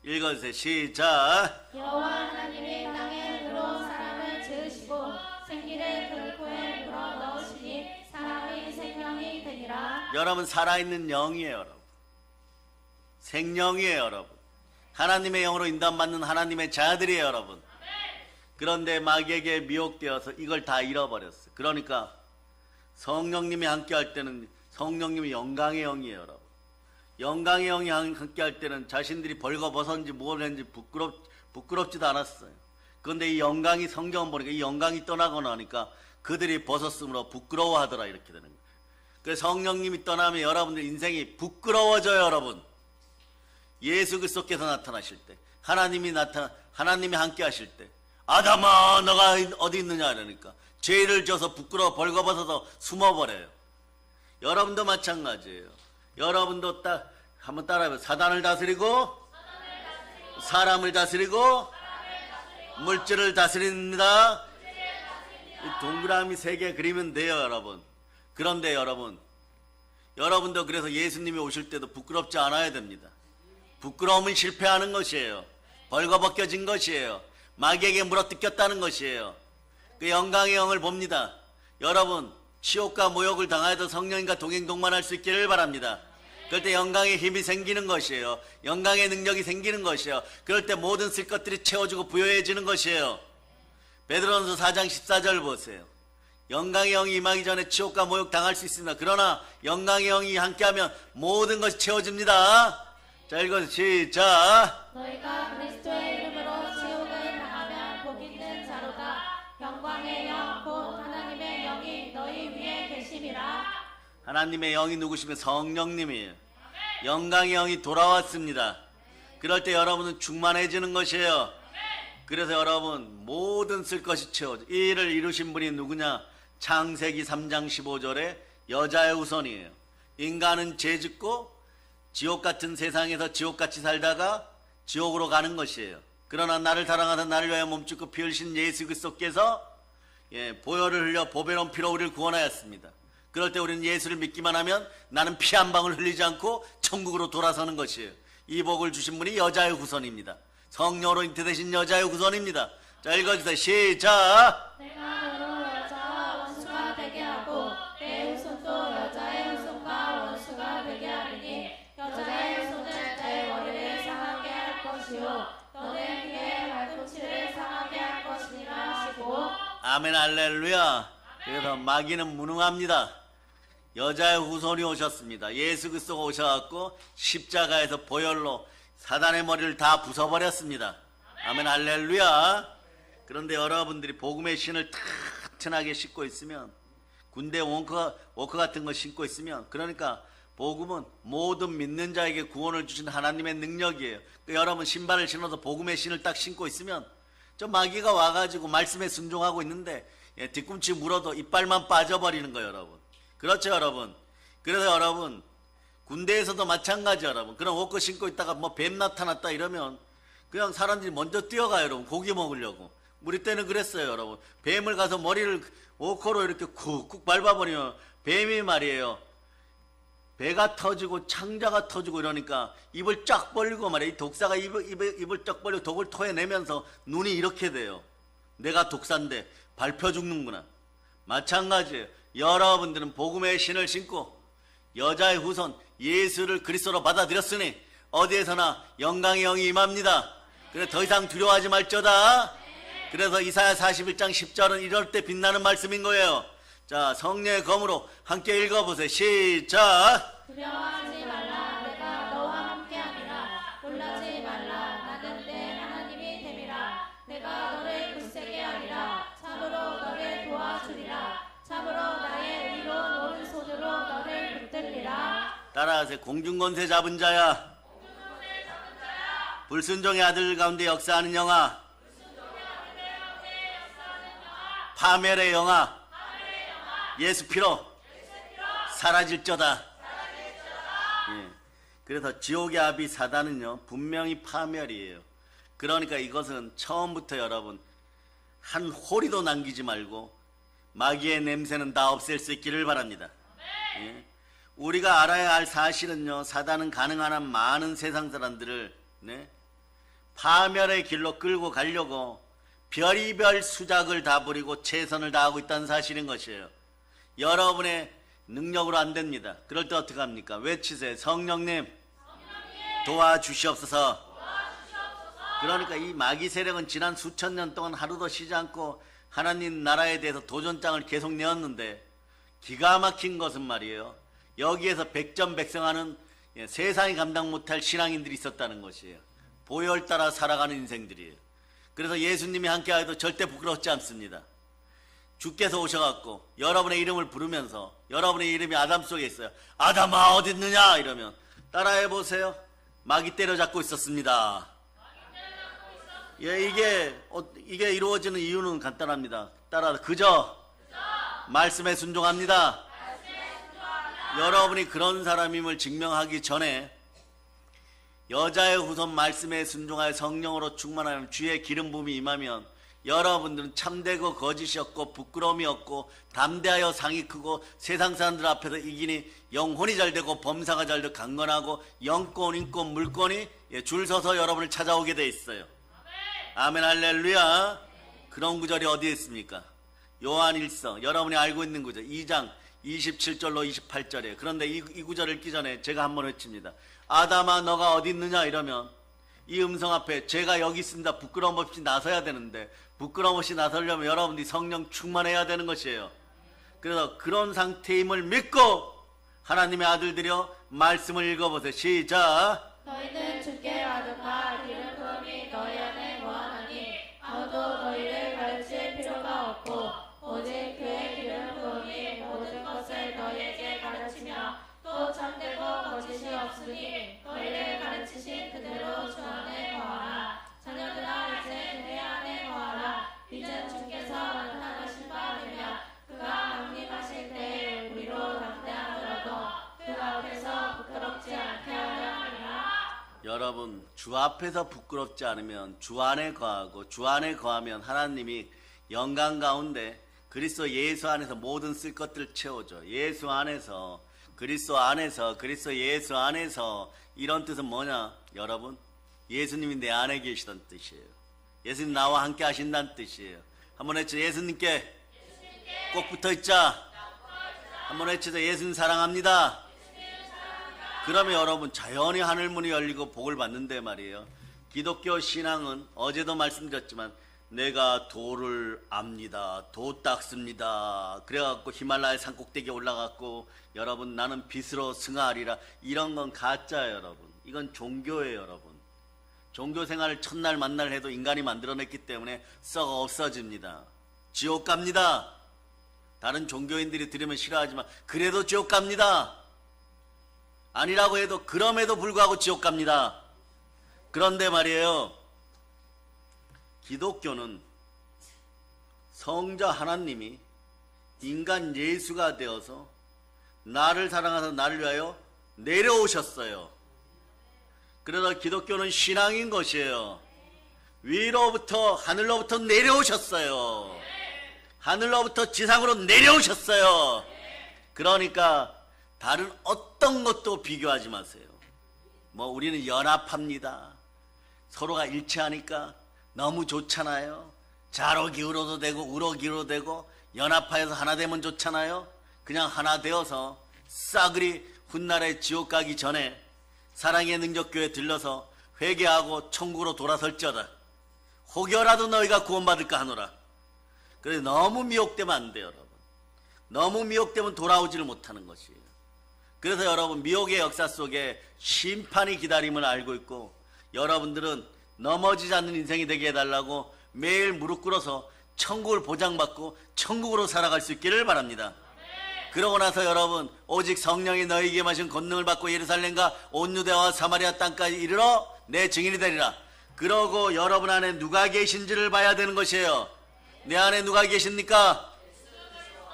읽어주세요. 시작. 여호와 하나님이 땅에 그로 사람을 지으시고 생기를 그 코에 불어 넣으시니 사람이 생명이 되니라. 여러분 살아있는 영이에요. 여러분. 생명이에요. 여러분. 하나님의 영으로 인도받는 하나님의 자들이에요. 여러분. 그런데 마귀에게 미혹되어서 이걸 다 잃어버렸어요. 그러니까 성령님이 함께 할 때는 성령님이 영광의 영이에요. 여러분. 영광의 영이 함께 할 때는 자신들이 벌거벗었는지 뭘 했는지 부끄럽지도 않았어요. 그런데 이 영광이 성경 보니까 이 영광이 떠나고 나니까 그들이 벗었으므로 부끄러워하더라 이렇게 되는 거예요. 그래서 성령님이 떠나면 여러분들 인생이 부끄러워져요. 여러분. 예수 그리스도께서 나타나실 때 하나님이 함께 하실 때 아담아 너가 어디 있느냐 이러니까 죄를 져서 부끄러워 벌거벗어서 숨어버려요. 여러분도 마찬가지예요. 여러분도 한번 따라해봐요. 사단을 다스리고 사람을 다스리고 물질을 다스립니다. 이 동그라미 3개 그리면 돼요, 여러분. 그런데 여러분도 그래서 예수님이 오실 때도 부끄럽지 않아야 됩니다. 부끄러움은 실패하는 것이에요. 벌거벗겨진 것이에요. 마귀에게 물어뜯겼다는 것이에요. 그 영광의 영을 봅니다. 여러분, 치욕과 모욕을 당하여도 성령님과 동행동반할 수 있기를 바랍니다. 그럴 때 영광의 힘이 생기는 것이에요. 영광의 능력이 생기는 것이에요. 그럴 때 모든 쓸 것들이 채워주고 부여해지는 것이에요. 베드로전서 4장 14절 보세요. 영광의 영이 임하기 전에 치욕과 모욕 당할 수 있습니다. 그러나 영광의 영이 함께하면 모든 것이 채워집니다. 자, 읽어서 시작. 너희가 그리스도의 이름으로 지옥을 당하면 복 있는 자로다. 영광의 영 곧 하나님의 영이 너희 위에 계심이라. 하나님의 영이 누구시면 성령님이에요. 영광의 영이 돌아왔습니다. 그럴 때 여러분은 충만해지는 것이에요. 그래서 여러분 모든 쓸 것이 채워져. 이 일을 이루신 분이 누구냐? 창세기 3장 15절에 여자의 후손이에요. 인간은 죄 짓고 지옥 같은 세상에서 지옥같이 살다가 지옥으로 가는 것이에요. 그러나 나를 사랑하사 나를 위하여 몸짓고 피 흘리신 예수 그리스도께서 보혈을 흘려 보배로운 피로 우리를 구원하였습니다. 그럴 때 우리는 예수를 믿기만 하면 나는 피 한 방울 흘리지 않고 천국으로 돌아서는 것이에요. 이 복을 주신 분이 여자의 후손입니다. 성령으로 잉태되신 여자의 후손입니다. 자, 읽어주세요. 시작. 내가 너로 여자와 원수가 되게 하고 내 후손도 여자의 후손과 원수가 되게 하리니 여자의 후손은 내 머리를 상하게 할 것이요 너는 그의 발꿈치를 상하게 할 것이니라 하시고. 아멘 할렐루야. 그래서 마귀는 무능합니다. 여자의 후손이 오셨습니다. 예수 그리스도가 오셔갖고 십자가에서 보혈로 사단의 머리를 다 부숴버렸습니다. 아멘 할렐루야. 그런데 여러분들이 복음의 신을 튼튼하게 신고 있으면, 군대 워커 같은 거 신고 있으면, 그러니까 복음은 모든 믿는 자에게 구원을 주신 하나님의 능력이에요. 그러니까 여러분 신발을 신어서 복음의 신을 딱 신고 있으면 저 마귀가 와가지고 말씀에 순종하고 있는데 뒤꿈치 물어도 이빨만 빠져버리는 거예요, 여러분. 그렇죠, 여러분. 그래서 여러분 군대에서도 마찬가지, 여러분. 그럼 옷거 신고 있다가 뭐 뱀 나타났다 이러면 그냥 사람들이 먼저 뛰어가요, 여러분. 고기 먹으려고. 우리 때는 그랬어요, 여러분. 뱀을 가서 머리를 옷코로 이렇게 쿡쿡 밟아버리면 뱀이 말이에요, 배가 터지고 창자가 터지고 이러니까 입을 쫙 벌리고 말이에요. 이 독사가 입을 쫙 벌리고 독을 토해내면서 눈이 이렇게 돼요. 내가 독사인데 밟혀 죽는구나. 마찬가지예요. 여러분들은 복음의 신을 신고 여자의 후손 예수를 그리스도로 받아들였으니 어디에서나 영광의 영이 임합니다. 그래서 더 이상 두려워하지 말저다. 그래서 이사야 41장 10절은 이럴 때 빛나는 말씀인 거예요. 자, 성령의 검으로 함께 읽어보세요. 시작. 두려워하지 말라. 내가 너와 함께함이라. 놀라지 말라. 나는 내 하나님이 됨이라. 내가 너를 굳세게 하리라. 참으로 너를 도와주리라. 참으로 나의 의로운 오른손으로 너를 붙들리라. 따라하세요. 공중권세 잡은 자야. 불순종의 아들 가운데 역사하는 영아. 파멸의 영아. 예수 피로 사라질저다. 예. 그래서 지옥의 아비 사단은요 분명히 파멸이에요. 그러니까 이것은 처음부터 여러분 한 호리도 남기지 말고 마귀의 냄새는 다 없앨 수 있기를 바랍니다. 예. 우리가 알아야 할 사실은요, 사단은 가능한 한 많은 세상 사람들을 파멸의 길로 끌고 가려고 별의별 수작을 다 부리고 최선을 다하고 있다는 사실인 것이에요. 여러분의 능력으로 안 됩니다. 그럴 때 어떻게 합니까? 외치세요. 성령님 도와주시옵소서. 그러니까 이 마귀 세력은 지난 수천 년 동안 하루도 쉬지 않고 하나님 나라에 대해서 도전장을 계속 내었는데, 기가 막힌 것은 말이에요, 여기에서 백전백승하는 세상이 감당 못할 신앙인들이 있었다는 것이에요. 보혈 따라 살아가는 인생들이에요. 그래서 예수님이 함께하여도 절대 부끄럽지 않습니다. 주께서 오셔갖고 여러분의 이름을 부르면서, 여러분의 이름이 아담 속에 있어요. 아담아 어디 있느냐 이러면 따라해보세요. 마귀 때려잡고 있었습니다. 예, 이게 이루어지는 이유는 간단합니다. 따라 그저 말씀에 여자의 후손 말씀에 순종하여 성령으로 충만하면 주의 기름 부음이 임하면 여러분들은 참되고 거짓이 없고 부끄러움이 없고 담대하여 상이 크고 세상 사람들 앞에서 이기니 영혼이 잘되고 범사가 잘되고 강건하고 영권 인권 물권이 줄 서서 여러분을 찾아오게 돼 있어요. 아멘 할렐루야. 그런 구절이 어디에 있습니까? 요한일서 여러분이 알고 있는 구절 2장 27절로 28절이에요. 그런데 이 구절을 읽기 전에 제가 한번 외칩니다. 아담아 너가 어디 있느냐 이러면 이 음성 앞에 제가 여기 있습니다. 부끄러움 없이 나서야 되는데 부끄러움 없이 나서려면 여러분들이 성령 충만해야 되는 것이에요. 그래서 그런 상태임을 믿고 하나님의 아들들이여 말씀을 읽어보세요. 시작. 너희는 주께 받은바 기름 부음이 너희 안에 거하나니 아무도 너희를 가르칠 필요가 없고 오직 그의 기름 부음이 모든 것을 너희에게 가르치며 또 참되고 거짓이 없으니 너희를 가르치신 그대로 주 안에 거하라. 자녀들아 이제 그의 안에 거하라. 이제 주께서 나타나신 바 되며 그가 강림하실 때에 우리로 담대함을 얻어 그 앞에서 부끄럽지 않게 하려 함이라. 여러분 주 앞에서 부끄럽지 않으면 주 안에 거하고 주 안에 거하면 하나님이 영광 가운데 그리스도 예수 안에서 모든 쓸 것들을 채워줘. 예수 안에서 그리스도 안에서 그리스도 예수 안에서 이런 뜻은 뭐냐 여러분? 예수님이 내 안에 계시다는 뜻이에요. 예수님 나와 함께 하신다는 뜻이에요. 한번 외쳐 예수님께 꼭 붙어있자. 한번 외치자 예수님 사랑합니다. 그러면 여러분 자연히 하늘문이 열리고 복을 받는데 말이에요. 기독교 신앙은 어제도 말씀드렸지만 내가 도를 압니다. 도 닦습니다. 그래갖고 히말라야 산꼭대기에 올라갔고 여러분 나는 빛으로 승하하리라. 이런 건 가짜예요 여러분. 이건 종교예요 여러분. 종교 생활을 첫날 만날 해도 인간이 만들어냈기 때문에 썩어 없어집니다. 지옥 갑니다. 다른 종교인들이 들으면 싫어하지만 그래도 지옥 갑니다. 아니라고 해도 그럼에도 불구하고 지옥 갑니다. 그런데 말이에요. 기독교는 성자 하나님이 인간 예수가 되어서 나를 사랑하사 나를 위하여 내려오셨어요. 그래서 기독교는 신앙인 것이에요. 위로부터 하늘로부터 내려오셨어요. 하늘로부터 지상으로 내려오셨어요. 그러니까 다른 어떤 것도 비교하지 마세요. 뭐 우리는 연합합니다. 서로가 일치하니까 너무 좋잖아요. 좌로 기울어도 되고 우로 기울어도 되고 연합하여서 하나 되면 좋잖아요. 그냥 하나 되어서 싸그리 훗날에 지옥 가기 전에 사랑의 능력교회 들러서 회개하고 천국으로 돌아설지어다. 혹여라도 너희가 구원받을까 하노라. 그래서 너무 미혹되면 안 돼요 여러분. 너무 미혹되면 돌아오지를 못하는 것이에요. 그래서 여러분 미혹의 역사 속에 심판이 기다림을 알고 있고 여러분들은 넘어지지 않는 인생이 되게 해달라고 매일 무릎 꿇어서 천국을 보장받고 천국으로 살아갈 수 있기를 바랍니다. 그러고 나서 여러분 오직 성령이 너희에게 마신 권능을 받고 예루살렘과 온 유대와 사마리아 땅까지 이르러 내 증인이 되리라. 그러고 여러분 안에 누가 계신지를 봐야 되는 것이에요. 내 안에 누가 계십니까?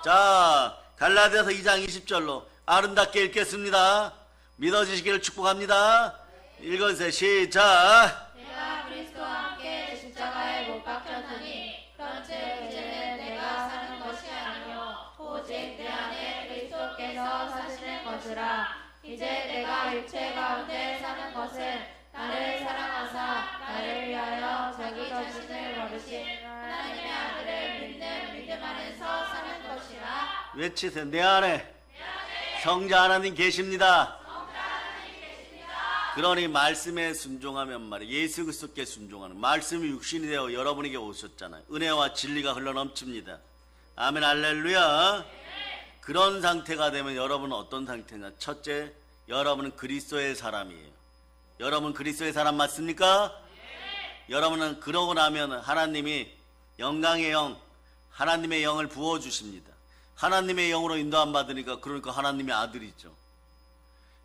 자 갈라디아서 2장 20절로 아름답게 읽겠습니다. 믿어주시기를 축복합니다. 읽어주세요. 시작. 내가 그리스도와 함께 십자가에 못 박혔으니 그런즉 이제는 내가 사는 것이 아니요 오직 내 안에 그리스도께서 사시는 것이라. 이제 내가 육체 가운데 사는 것은 나를 사랑하사 나를 위하여 자기 자신을 버리신 하나님의 아들을 믿는 믿음 안에서 사는 것이라. 외치세요. 내 안에 성자 하나님 계십니다. 그러니 말씀에 순종하면 말이에요. 예수 그리스도께 순종하는 말씀이 육신이 되어 여러분에게 오셨잖아요. 은혜와 진리가 흘러넘칩니다. 아멘 할렐루야. 그런 상태가 되면 여러분은 어떤 상태냐. 첫째, 여러분은 그리스도의 사람이에요. 여러분 그리스도의 사람 맞습니까? 여러분은 그러고 나면 하나님이 영광의 영, 하나님의 영을 부어주십니다. 하나님의 영으로 인도함 받으니까 그러니까 하나님의 아들이죠.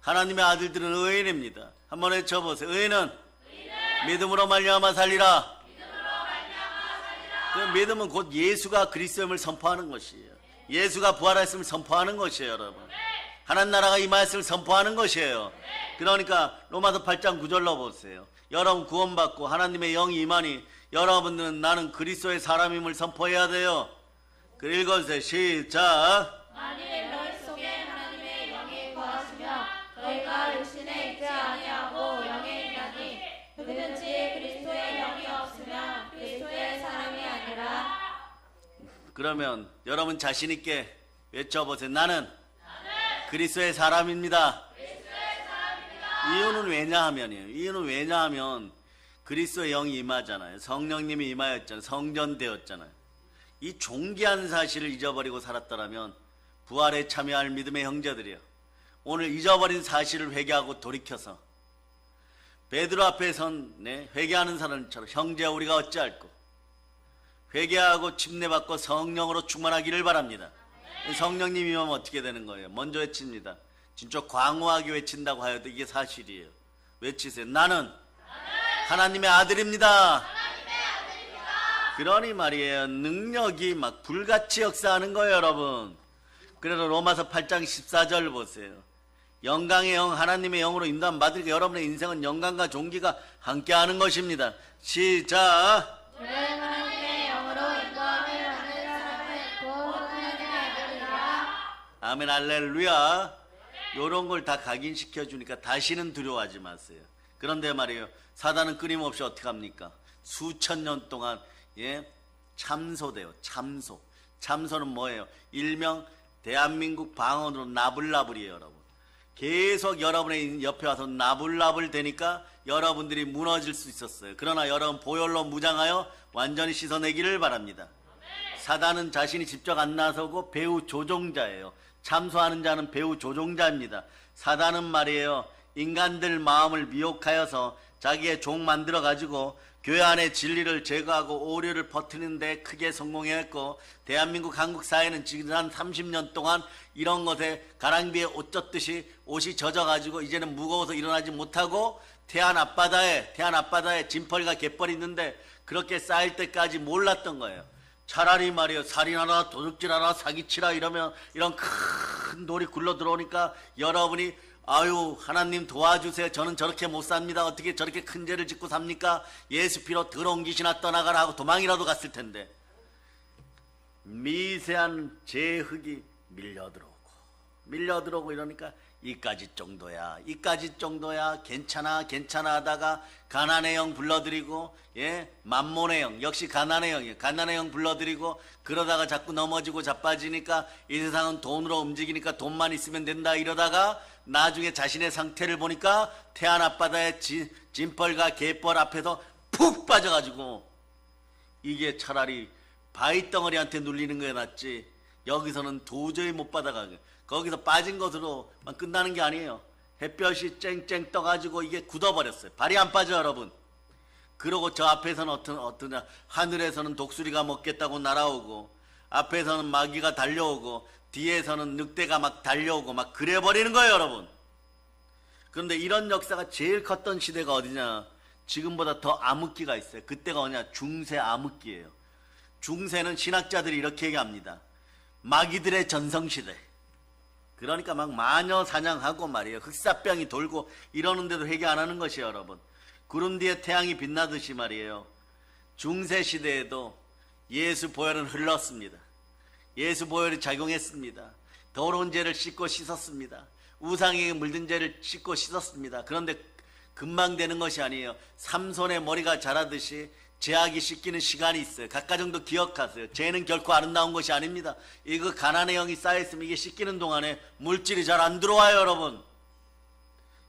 하나님의 아들들은 의인입니다. 한번 외쳐보세요. 의인은 믿음으로 말미암아 살리라. 그 믿음은 곧 예수가 그리스도임을 선포하는 것이에요. 예수가 부활했음을 선포하는 것이에요 여러분. 하나님 나라가 임하였을 선포하는 것이에요. 그러니까 로마서 8장 9절로 보세요. 여러분 구원받고 하나님의 영이 임하니 여러분들은 나는 그리스도의 사람임을 선포해야 돼요. 그 읽어주세요. 시작. 만일 너희 속에 하나님의 영이 거하시며 너희가 육신에 있지 아니하고 영에 있나니 누구든지 그리스도의 영이 없으면 그리스도의 사람이 아니라. 그러면 여러분 자신 있게 외쳐보세요. 나는 그리스도의 사람입니다. 이유는 왜냐하면이에요. 이유는 왜냐하면 그리스도의 영이 임하잖아요. 성령님이 임하였잖아요. 성전되었잖아요. 이 존귀한 사실을 잊어버리고 살았더라면 부활에 참여할 믿음의 형제들이요, 오늘 잊어버린 사실을 회개하고 돌이켜서 베드로 앞에 선 회개하는 사람처럼 형제야 우리가 어찌할꼬 회개하고 침례받고 성령으로 충만하기를 바랍니다. 성령님이 임하면 어떻게 되는 거예요? 먼저 외칩니다. 진짜 광호하게 외친다고 하여도 이게 사실이에요. 외치세요. 나는 하나님의 아들입니다. 그러니 말이에요. 능력이 막 불같이 역사하는 거예요, 여러분. 그래서 로마서 8장 14절 보세요. 영광의 영, 하나님의 영으로 인도함 받으니까 여러분의 인생은 영광과 존귀가 함께하는 것입니다. 시작. 하나님의 영으로 인도함을 받는 사람은 곧 하나님의 아들이라. 아멘, 할렐루야. 요런 걸 다 각인시켜 주니까 다시는 두려워하지 마세요. 그런데 말이에요, 사단은 끊임없이 어떻게 합니까? 수천 년 동안 참소돼요. 참소는 뭐예요? 일명 대한민국 방언으로 나불나불이에요, 여러분. 계속 여러분의 옆에 와서 나불나불 되니까 여러분들이 무너질 수 있었어요. 그러나 여러분 보혈로 무장하여 완전히 씻어내기를 바랍니다. 사단은 자신이 직접 안 나서고 배후 조종자예요. 참소하는 자는 배후 조종자입니다. 사단은 말이에요, 인간들 마음을 미혹하여서 자기의 종 만들어 가지고 교회 안에 진리를 제거하고 오류를 퍼뜨리는 데 크게 성공했고, 대한민국 한국 사회는 지난 30년 동안 이런 것에 가랑비에 옷 젖듯이 옷이 젖어가지고 이제는 무거워서 일어나지 못하고 태안 앞바다에 진펄과 갯벌이 있는데 그렇게 쌓일 때까지 몰랐던 거예요. 차라리 말이에요, 살인하라, 도둑질하라, 사기치라 이러면 이런 큰 돌이 굴러 들어오니까 여러분이 아유 하나님 도와주세요, 저는 저렇게 못 삽니다, 어떻게 저렇게 큰 죄를 짓고 삽니까, 예수 피로 더러운 귀신아 떠나가라 하고 도망이라도 갔을 텐데, 미세한 재흙이 밀려들어오고 이러니까 이까지 정도야 괜찮아 하다가 가난의 영 불러들이고, 만몬의 영, 역시 가난의 영이에요. 가난의 영 불러들이고 그러다가 자꾸 넘어지고 자빠지니까 이 세상은 돈으로 움직이니까 돈만 있으면 된다 이러다가 나중에 자신의 상태를 보니까 태안 앞바다의 진벌과 갯벌 앞에서 푹 빠져가지고, 이게 차라리 바위덩어리한테 눌리는 거에 낫지 여기서는 도저히 못 받아가게, 거기서 빠진 것으로만 끝나는 게 아니에요. 햇볕이 쨍쨍 떠가지고 이게 굳어버렸어요. 발이 안 빠져 여러분. 그러고 저 앞에서는 어떠냐, 하늘에서는 독수리가 먹겠다고 날아오고 앞에서는 마귀가 달려오고 뒤에서는 늑대가 막 달려오고 막 그래버리는 거예요, 여러분. 그런데 이런 역사가 제일 컸던 시대가 어디냐? 지금보다 더 암흑기가 있어요. 그때가 뭐냐? 중세 암흑기예요. 중세는 신학자들이 이렇게 얘기합니다. 마귀들의 전성시대. 그러니까 막 마녀 사냥하고 말이에요, 흑사병이 돌고 이러는데도 회개 안 하는 것이에요, 여러분. 구름 뒤에 태양이 빛나듯이 말이에요, 중세 시대에도 예수 보혈은 흘렀습니다. 예수 보혈이 작용했습니다. 더러운 죄를 씻고 씻었습니다. 우상에게 물든 죄를 씻고 씻었습니다. 그런데 금방 되는 것이 아니에요. 삼손의 머리가 자라듯이 죄악이 씻기는 시간이 있어요. 각각 정도 기억하세요. 죄는 결코 아름다운 것이 아닙니다. 이거 가난의 영이 쌓여있으면 이게 씻기는 동안에 물질이 잘 안 들어와요, 여러분.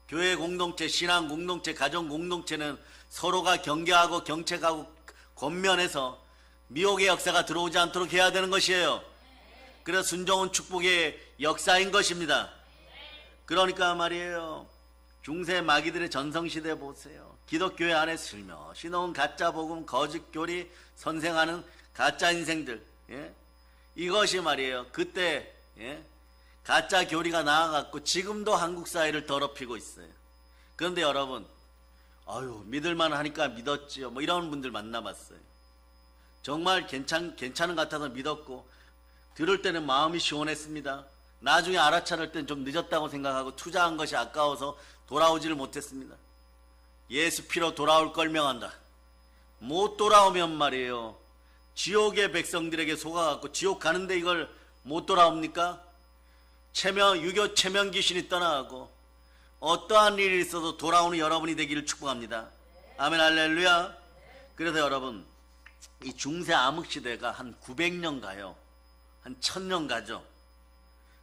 교회 공동체, 신앙 공동체, 가정 공동체는 서로가 경계하고 경책하고 권면해서 미혹의 역사가 들어오지 않도록 해야 되는 것이에요. 그래서 순종은 축복의 역사인 것입니다. 그러니까 말이에요, 중세 마귀들의 전성시대 보세요. 기독교회 안에 슬며시 넣은 가짜 복음, 거짓 교리 선생하는 가짜 인생들, 이것이 말이에요, 그때 가짜 교리가 나와갖고 지금도 한국 사회를 더럽히고 있어요. 그런데 여러분, 아유 믿을만 하니까 믿었지요, 뭐 이런 분들 만나봤어요. 정말 괜찮은 것 같아서 믿었고 들을 때는 마음이 시원했습니다. 나중에 알아차릴 땐 좀 늦었다고 생각하고 투자한 것이 아까워서 돌아오지를 못했습니다. 예수 피로 돌아올 걸 명한다. 못 돌아오면 말이에요, 지옥의 백성들에게 속아갖고 지옥 가는데 이걸 못 돌아옵니까? 유교 체면 귀신이 떠나가고 어떠한 일이 있어도 돌아오는 여러분이 되기를 축복합니다. 아멘 할렐루야. 그래서 여러분, 이 중세 암흑시대가 한 900년 가요. 한 1000년 가죠.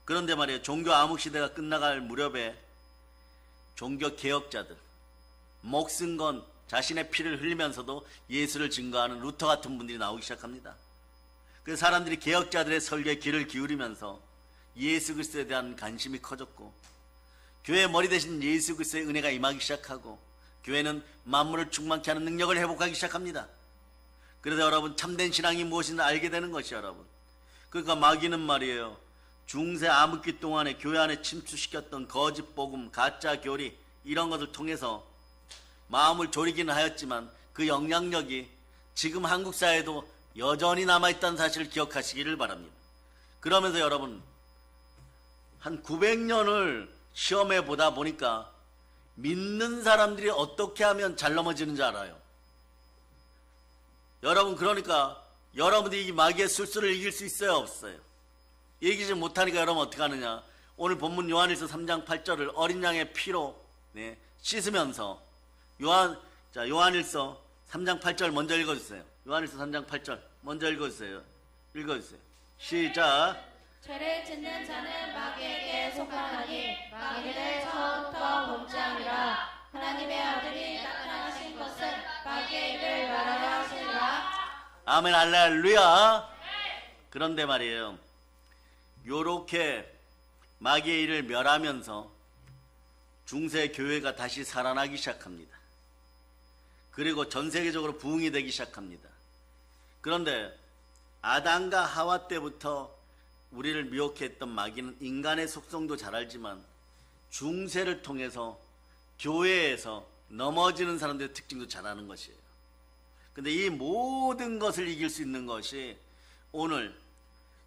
그런데 말이에요, 종교 암흑시대가 끝나갈 무렵에 종교 개혁자들, 목숨 건 자신의 피를 흘리면서도 예수를 증거하는 루터 같은 분들이 나오기 시작합니다. 그래서 사람들이 개혁자들의 설교에 귀를 기울이면서 예수 그리스도에 대한 관심이 커졌고, 교회의 머리 대신 예수 그리스도의 은혜가 임하기 시작하고, 교회는 만물을 충만케 하는 능력을 회복하기 시작합니다. 그래서 여러분, 참된 신앙이 무엇인지 알게 되는 것이 여러분. 그러니까 마귀는 말이에요, 중세 암흑기 동안에 교회 안에 침투시켰던 거짓 복음, 가짜 교리, 이런 것을 통해서 마음을 졸이기는 하였지만 그 영향력이 지금 한국 사회에도 여전히 남아있다는 사실을 기억하시기를 바랍니다. 그러면서 여러분, 한 900년을 시험해 보다 보니까 믿는 사람들이 어떻게 하면 잘 넘어지는지 알아요. 여러분, 그러니까 여러분들이 이 마귀의 술수를 이길 수 있어요, 없어요? 이기지 못하니까 여러분 어떻게 하느냐, 오늘 본문 요한일서 3장 8절을 어린 양의 피로 씻으면서 요한일서 3장 8절 먼저 읽어주세요. 요한일서 3장 8절 먼저 읽어주세요. 시작. 죄를 짓는 자는 마귀에게 속하나니 마귀를 처음부터 범죄함이라. 하나님의 아들이 나타나신 것은 마귀의 일을 멸하려 하시니라. 아멘 할렐루야. 그런데 말이에요, 요렇게 마귀의 일을 멸하면서 중세 교회가 다시 살아나기 시작합니다. 그리고 전 세계적으로 부흥이 되기 시작합니다. 그런데 아담과 하와 때부터 우리를 미혹해 했던 마귀는 인간의 속성도 잘 알지만 중세를 통해서 교회에서 넘어지는 사람들의 특징도 잘 아는 것이에요. 근데 이 모든 것을 이길 수 있는 것이 오늘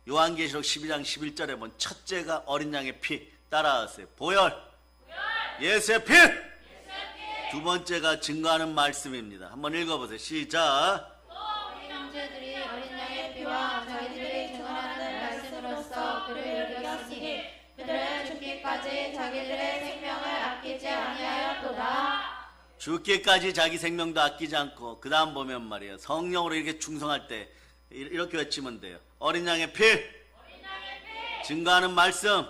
요한계시록 12장 11절에 본 첫째가 어린 양의 피, 따라하세요. 보혈. 예수의 피. 두 번째가 증거하는 말씀입니다. 한번 읽어보세요. 시작. 형제들이 어린 양의 피와 자기들이 증언하는 말씀으로써 그를 이겼으니 그들은 죽기까지 자기들의 생명을 아끼지 아니하였도다. 죽기까지 자기 생명도 아끼지 않고, 그 다음 보면 말이에요, 성령으로 이렇게 충성할 때 이렇게 외치면 돼요. 어린 양의 피, 증거하는 말씀,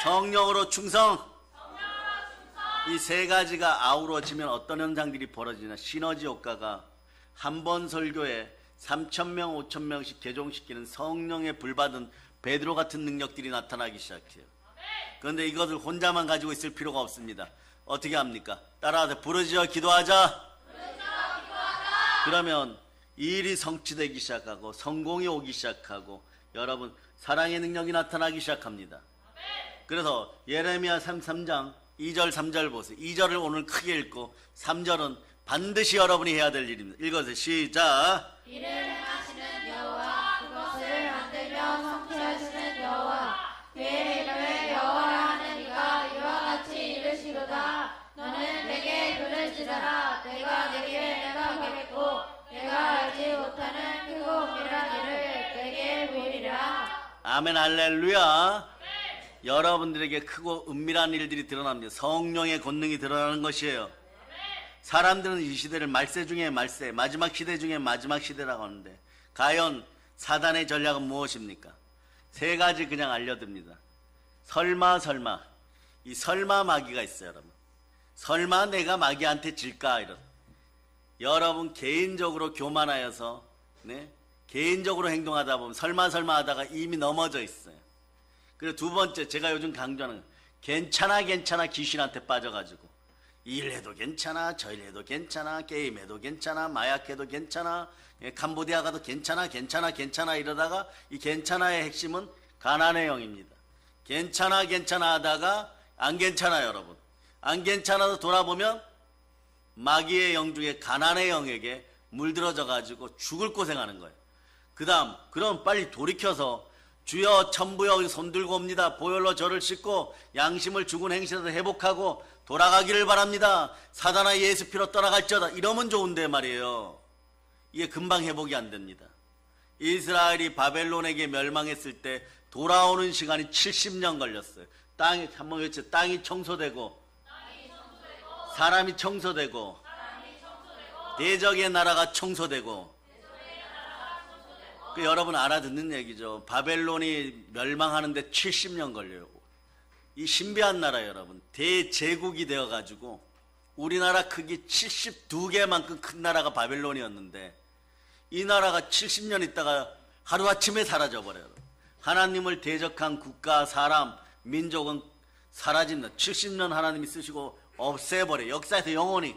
성령으로 충성. 이 세 가지가 아우러지면 어떤 현상들이 벌어지나, 시너지 효과가 한 번 설교에 3,000명, 5,000명씩 개종시키는 성령의 불받은 베드로 같은 능력들이 나타나기 시작해요. 그런데 이것을 혼자만 가지고 있을 필요가 없습니다. 어떻게 합니까? 따라하세요. 부르짖어 기도하자. 그러면 이 일이 성취되기 시작하고 성공이 오기 시작하고 여러분, 사랑의 능력이 나타나기 시작합니다. 그래서 예레미야 33장 2절 3절 보세요. 2절을 오늘 크게 읽고 3절은 반드시 여러분이 해야 될 일입니다. 읽어주세요. 시작. 이를 행하시는 여호와, 그것을 만들며 성취하시는 여호와, 그의 이름을 여호와라 하는 이가 이와 같이 이르시로다. 너는 내게 부르짖어라. 내가 내게 응하겠고 내가 알지 못하는 크고 은밀한 일을 내게 보이리라. 아멘 할렐루야. 여러분들에게 크고 은밀한 일들이 드러납니다. 성령의 권능이 드러나는 것이에요. 사람들은 이 시대를 말세 중에 말세, 마지막 시대 중에 마지막 시대라고 하는데, 과연 사단의 전략은 무엇입니까? 세 가지 그냥 알려드립니다. 설마 이 설마 마귀가 있어요. 여러분, 설마 내가 마귀한테 질까, 이런. 여러분 개인적으로 교만하여서 개인적으로 행동하다 보면 설마 하다가 이미 넘어져 있어요. 그리고 두 번째, 제가 요즘 강조하는 괜찮아 귀신한테 빠져가지고 이 일 해도 괜찮아, 저 일 해도 괜찮아, 게임 해도 괜찮아, 마약해도 괜찮아, 캄보디아 가도 괜찮아 이러다가 이 괜찮아의 핵심은 가난의 영입니다. 괜찮아 하다가 안 괜찮아요. 여러분, 안 괜찮아서 돌아보면 마귀의 영 중에 가난의 영에게 물들어져 가지고 죽을 고생하는 거예요. 그 다음, 그럼 빨리 돌이켜서 주여 천부여 손 들고 옵니다. 보혈로 저를 씻고 양심을 죽은 행실에서 회복하고 돌아가기를 바랍니다. 사단아 예수 피로 떠나갈지어다. 이러면 좋은데 말이에요. 이게 금방 회복이 안 됩니다. 이스라엘이 바벨론에게 멸망했을 때 돌아오는 시간이 70년 걸렸어요. 땅이 한번 외쳐. 땅이 청소되고 사람이 청소되고 대적의 나라가 청소되고. 여러분 알아듣는 얘기죠. 바벨론이 멸망하는데 70년 걸려요. 이 신비한 나라 여러분 대제국이 되어가지고 우리나라 크기 72개만큼 큰 나라가 바벨론이었는데 이 나라가 70년 있다가 하루아침에 사라져버려요. 하나님을 대적한 국가, 사람, 민족은 사라진다. 70년 하나님이 쓰시고 없애버려요. 역사에서 영원히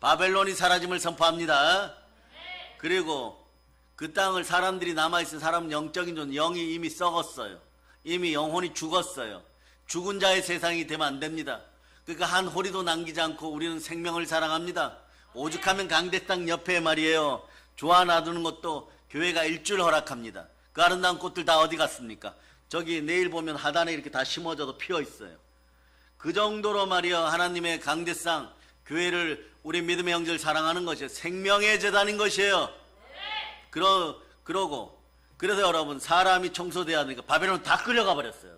바벨론이 사라짐을 선포합니다. 그리고 그 땅을 사람들이 남아있은 사람은 영적인 존, 영이 이미 썩었어요. 이미 영혼이 죽었어요. 죽은 자의 세상이 되면 안 됩니다. 그러니까 한 호리도 남기지 않고 우리는 생명을 사랑합니다. 오죽하면 강대 땅 옆에 말이에요. 좋아 놔두는 것도 교회가 일주일 허락합니다. 그 아름다운 꽃들 다 어디 갔습니까? 저기 내일 보면 하단에 이렇게 다 심어져도 피어 있어요. 그 정도로 말이에요. 하나님의 강대상 교회를 우리 믿음의 형제를 사랑하는 것이에요. 생명의 재단인 것이에요. 그래서 여러분 사람이 청소돼야 되니까 바벨론 다 끌려가 버렸어요.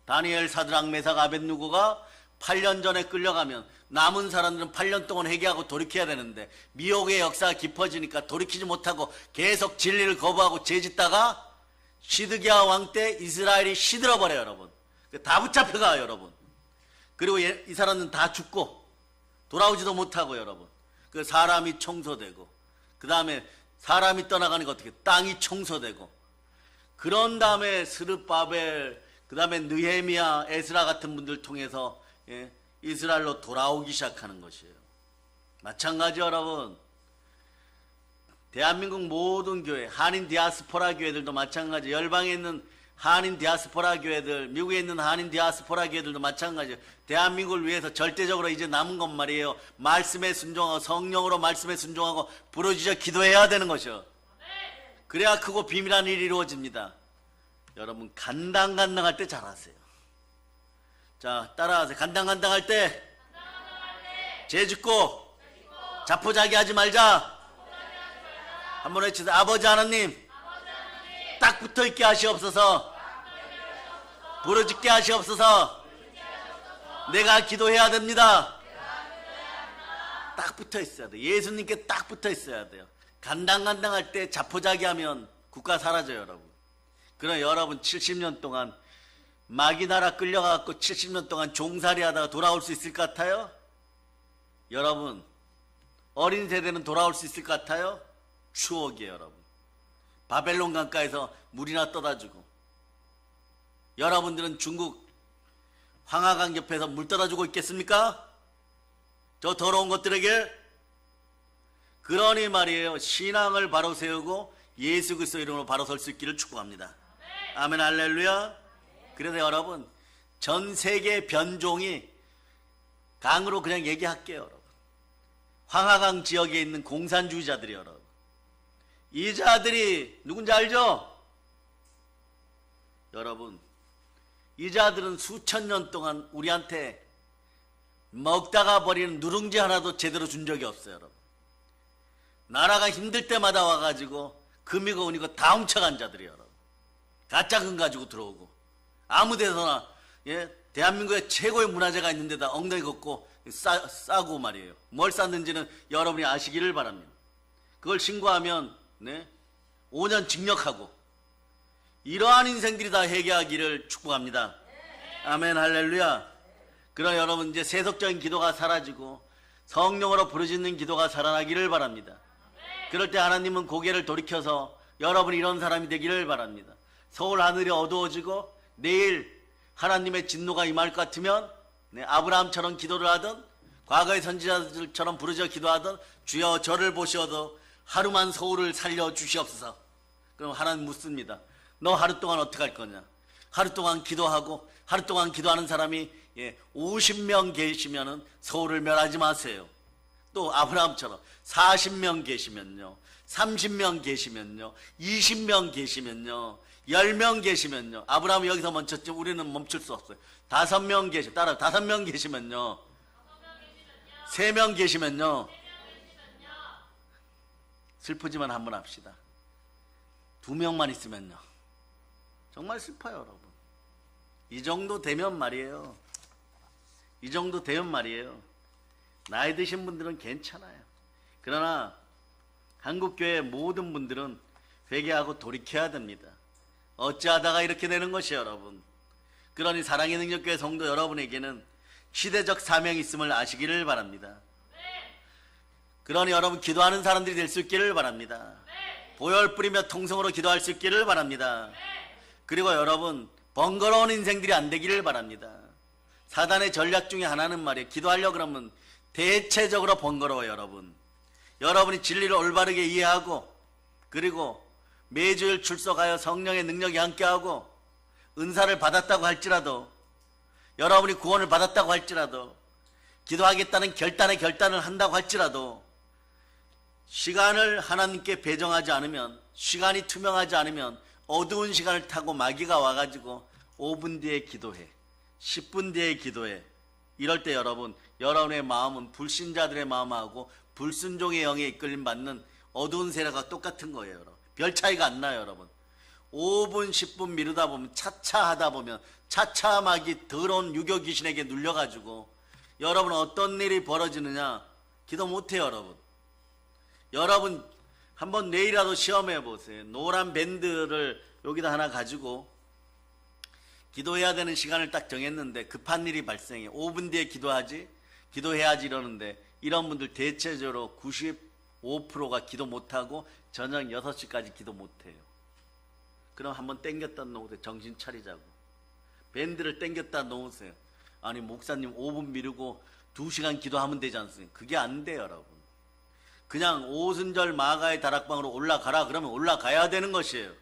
다니엘, 사드락, 메삭, 아벳누고가 8년 전에 끌려가면 남은 사람들은 8년 동안 회개하고 돌이켜야 되는데 미혹의 역사가 깊어지니까 돌이키지 못하고 계속 진리를 거부하고 죄짓다가 시드기야 왕 때 이스라엘이 시들어버려요. 여러분 다 붙잡혀가요. 여러분 그리고 이 사람은 다 죽고 돌아오지도 못하고 여러분 그 사람이 청소되고 그 다음에 사람이 떠나가니까 어떻게 땅이 청소되고 그런 다음에 스룹바벨 그 다음에 느헤미야 에스라 같은 분들 통해서 이스라엘로 돌아오기 시작하는 것이에요. 마찬가지 여러분 대한민국 모든 교회 한인 디아스포라 교회들도 마찬가지 열방에 있는 한인 디아스포라 교회들 미국에 있는 한인 디아스포라 교회들도 마찬가지예요. 대한민국을 위해서 절대적으로 이제 남은 것 말이에요. 말씀에 순종하고 성령으로 말씀에 순종하고 부르짖어 기도해야 되는 것이요. 그래야 크고 비밀한 일이 이루어집니다. 여러분 간당간당할 때 잘하세요. 자 따라하세요. 간당간당할 때 죄짓고 자포자기하지 말자. 한번 외치세요. 아버지 하나님 딱 붙어있게 하시옵소서. 부르짖게 하시옵소서. 내가 기도해야 됩니다. 딱 붙어있어야 돼요. 예수님께 딱 붙어있어야 돼요. 간당간당할 때 자포자기하면 국가 사라져요. 여러분 그럼 여러분 70년 동안 마귀 나라 끌려가고 70년 동안 종살이 하다가 돌아올 수 있을 것 같아요? 여러분 어린 세대는 돌아올 수 있을 것 같아요? 추억이에요. 여러분 바벨론 강가에서 물이나 떠다 주고 여러분들은 중국 황하강 옆에서 물 떠다 주고 있겠습니까? 저 더러운 것들에게. 그러니 말이에요. 신앙을 바로 세우고 예수 그리스도 이름으로 바로 설 수 있기를 축복합니다. 아멘 할렐루야. 그래서 여러분 전 세계 변종이 강으로 그냥 얘기할게요. 여러분 황하강 지역에 있는 공산주의자들이 여러분 이 자들이 누군지 알죠? 여러분 이 자들은 수천 년 동안 우리한테 먹다가 버리는 누룽지 하나도 제대로 준 적이 없어요. 여러분 나라가 힘들 때마다 와가지고 금이고 은이고 다 훔쳐간 자들이에요. 여러분 가짜 금 가지고 들어오고 아무 데서나 대한민국에 최고의 문화재가 있는 데다 엉덩이 걷고 싸고 말이에요. 뭘 쌌는지는 여러분이 아시기를 바랍니다. 그걸 신고하면 5년 징역하고 이러한 인생들이 다 회개하기를 축복합니다. 아멘 할렐루야. 그럼 여러분 이제 세속적인 기도가 사라지고 성령으로 부르짖는 기도가 살아나기를 바랍니다. 그럴 때 하나님은 고개를 돌이켜서 여러분이 이런 사람이 되기를 바랍니다. 서울 하늘이 어두워지고 내일 하나님의 진노가 임할 것 같으면 아브라함처럼 기도를 하든 과거의 선지자들처럼 부르짖어 기도하든 주여 저를 보시어도 하루만 서울을 살려주시옵소서. 그럼 하나님 묻습니다. 너 하루 동안 어떻게 할 거냐? 하루 동안 기도하고 하루 동안 기도하는 사람이 50명 계시면은 서울을 멸하지 마세요. 또 아브라함처럼 40명 계시면요, 30명 계시면요, 20명 계시면요, 10명 계시면요. 아브라함이 여기서 멈췄지 우리는 멈출 수 없어요. 5명 계시, 따라 5명 계시면요, 3명 계시면요, 슬프지만 한번 합시다. 2명만 있으면요, 정말 슬퍼요, 여러분. 이 정도 되면 말이에요. 이 정도 되면 말이에요. 나이 드신 분들은 괜찮아요. 그러나 한국교회 모든 분들은 회개하고 돌이켜야 됩니다. 어찌하다가 이렇게 되는 것이에요, 여러분. 그러니 사랑의 능력교회 성도 여러분에게는 시대적 사명이 있음을 아시기를 바랍니다. 그러니 여러분 기도하는 사람들이 될 수 있기를 바랍니다. 보혈 뿌리며 통성으로 기도할 수 있기를 바랍니다. 그리고 여러분 번거로운 인생들이 안 되기를 바랍니다. 사단의 전략 중에 하나는 말이에요. 기도하려고 그러면 대체적으로 번거로워요, 여러분. 여러분이 진리를 올바르게 이해하고 그리고 매주일 출석하여 성령의 능력이 함께하고 은사를 받았다고 할지라도, 여러분이 구원을 받았다고 할지라도, 기도하겠다는 결단을 한다고 할지라도 시간을 하나님께 배정하지 않으면, 시간이 투명하지 않으면 어두운 시간을 타고 마귀가 와가지고 5분 뒤에 기도해, 10분 뒤에 기도해. 이럴 때 여러분, 여러분의 마음은 불신자들의 마음하고 불순종의 영에 이끌림 받는 어두운 세력과 똑같은 거예요, 여러분. 별 차이가 안 나요, 여러분. 5분 10분 미루다 보면, 차차 하다 보면 차차 마귀 더러운 유교 귀신에게 눌려가지고 여러분 어떤 일이 벌어지느냐, 기도 못해요, 여러분. 여러분 한번 내일이라도 시험해 보세요. 노란 밴드를 여기다 하나 가지고 기도해야 되는 시간을 딱 정했는데 급한 일이 발생해. 5분 뒤에 기도해야지 이러는데, 이런 분들 대체적으로 95%가 기도 못하고 저녁 6시까지 기도 못해요. 그럼 한번 땡겼다 놓으세요. 정신 차리자고. 밴드를 땡겼다 놓으세요. 아니 목사님 5분 미루고 2시간 기도하면 되지 않습니까? 그게 안 돼요, 여러분. 그냥 오순절 마가의 다락방으로 올라가라 그러면 올라가야 되는 것이에요.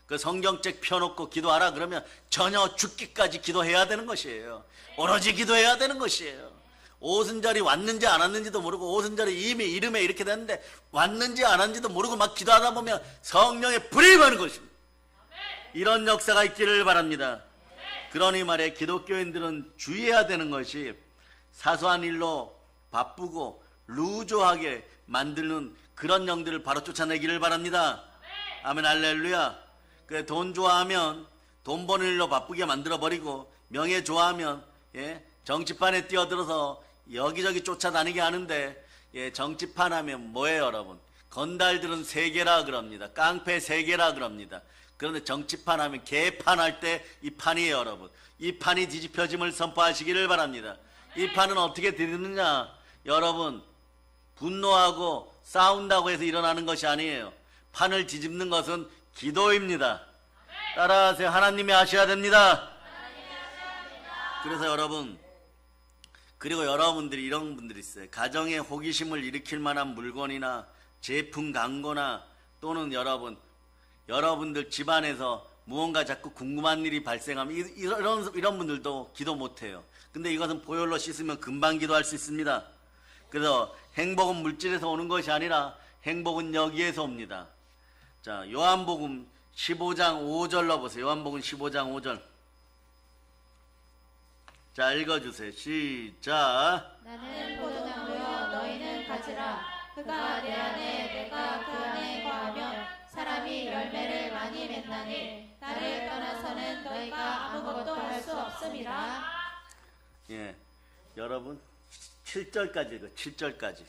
그 성경책 펴놓고 기도하라 그러면 전혀 죽기까지 기도해야 되는 것이에요. 오로지 기도해야 되는 것이에요. 오순절이 왔는지 안 왔는지도 모르고, 오순절이 이미 이름에 이렇게 됐는데 왔는지 안 왔는지도 모르고 막 기도하다 보면 성령의 불이 임하는 것입니다. 이런 역사가 있기를 바랍니다. 그러니 말이에요, 기독교인들은 주의해야 되는 것이 사소한 일로 바쁘고 루즈하게 만드는 그런 영들을 바로 쫓아내기를 바랍니다. 아멘, 할렐루야. 그래, 돈 좋아하면 돈 버는 일로 바쁘게 만들어버리고, 명예 좋아하면 정치판에 뛰어들어서 여기저기 쫓아다니게 하는데, 정치판 하면 뭐예요, 여러분? 건달들은 세계라 그럽니다. 깡패 세계라 그럽니다. 그런데 정치판 하면 개판 할 때 이 판이에요, 여러분. 이 판이 뒤집혀짐을 선포하시기를 바랍니다. 이 판은 어떻게 뒤집느냐? 여러분, 분노하고 싸운다고 해서 일어나는 것이 아니에요. 판을 뒤집는 것은 기도입니다. 따라하세요. 하나님이 하셔야 됩니다. 그래서 여러분, 그리고 여러분들이 이런 분들이 있어요. 가정에 호기심을 일으킬 만한 물건이나 제품 광고나, 또는 여러분들 집안에서 무언가 자꾸 궁금한 일이 발생하면 이런 분들도 기도 못해요. 근데 이것은 보혈로 씻으면 금방 기도할 수 있습니다. 그래서 행복은 물질에서 오는 것이 아니라 행복은 여기에서 옵니다. 자, 요한복음 15장 5절로 보세요. 요한복음 15장 5절. 자, 읽어주세요. 시작. 나는 포도나무요 너희는 가지라. 그가 내 안에 내가 그 안에 거하면 사람이 열매를 많이 맺나니 나를 떠나서는 너희가 아무것도 할 수 없음이라. 예, 여러분 7절까지 읽어. 7절까지.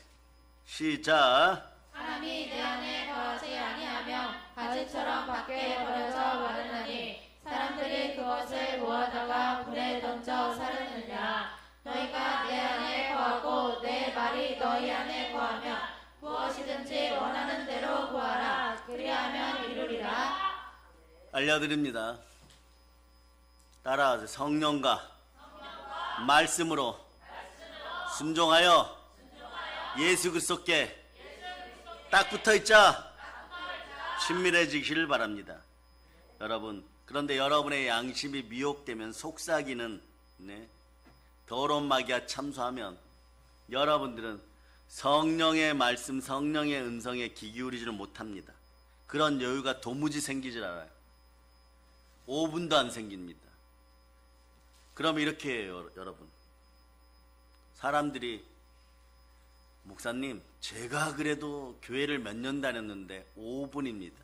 시작. 사람이 내 안에 거하지 아니하며 가지처럼 밖에 버려져 마르나니 사람들이 그것을 모아다가 불에 던져 사르느냐. 너희가 내 안에 거하고 내 말이 너희 안에 거하며 무엇이든지 원하는 대로 구하라. 그리하면 이루리라. 알려드립니다. 따라하세요. 성령과 말씀으로 순종하여 예수 그리스도께 딱 붙어있자 친밀해지기를 바랍니다. 여러분, 그런데 여러분의 양심이 미혹되면, 속삭이는 더러운 마귀가 참소하면 여러분들은 성령의 말씀, 성령의 음성에 귀 기울이지를 못합니다. 그런 여유가 도무지 생기질 않아요. 5분도 안 생깁니다. 그럼 이렇게 해요, 여러분. 사람들이 목사님, 제가 그래도 교회를 몇 년 다녔는데 5분입니다.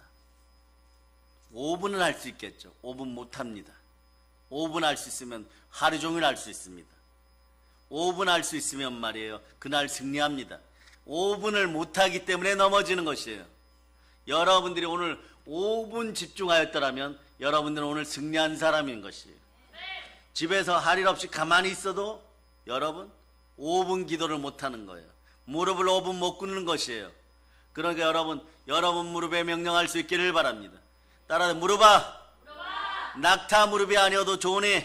5분은 할 수 있겠죠. 5분 못합니다. 5분 할 수 있으면 하루 종일 할 수 있습니다. 5분 할 수 있으면 말이에요, 그날 승리합니다. 5분을 못하기 때문에 넘어지는 것이에요. 여러분들이 오늘 5분 집중하였더라면 여러분들은 오늘 승리한 사람인 것이에요. 집에서 할 일 없이 가만히 있어도 여러분 5분 기도를 못하는 거예요. 무릎을 5분 못 꿇는 것이에요. 그러니까 여러분 무릎에 명령할 수 있기를 바랍니다. 따라서 무릎아, 낙타 무릎이 아니어도 좋으니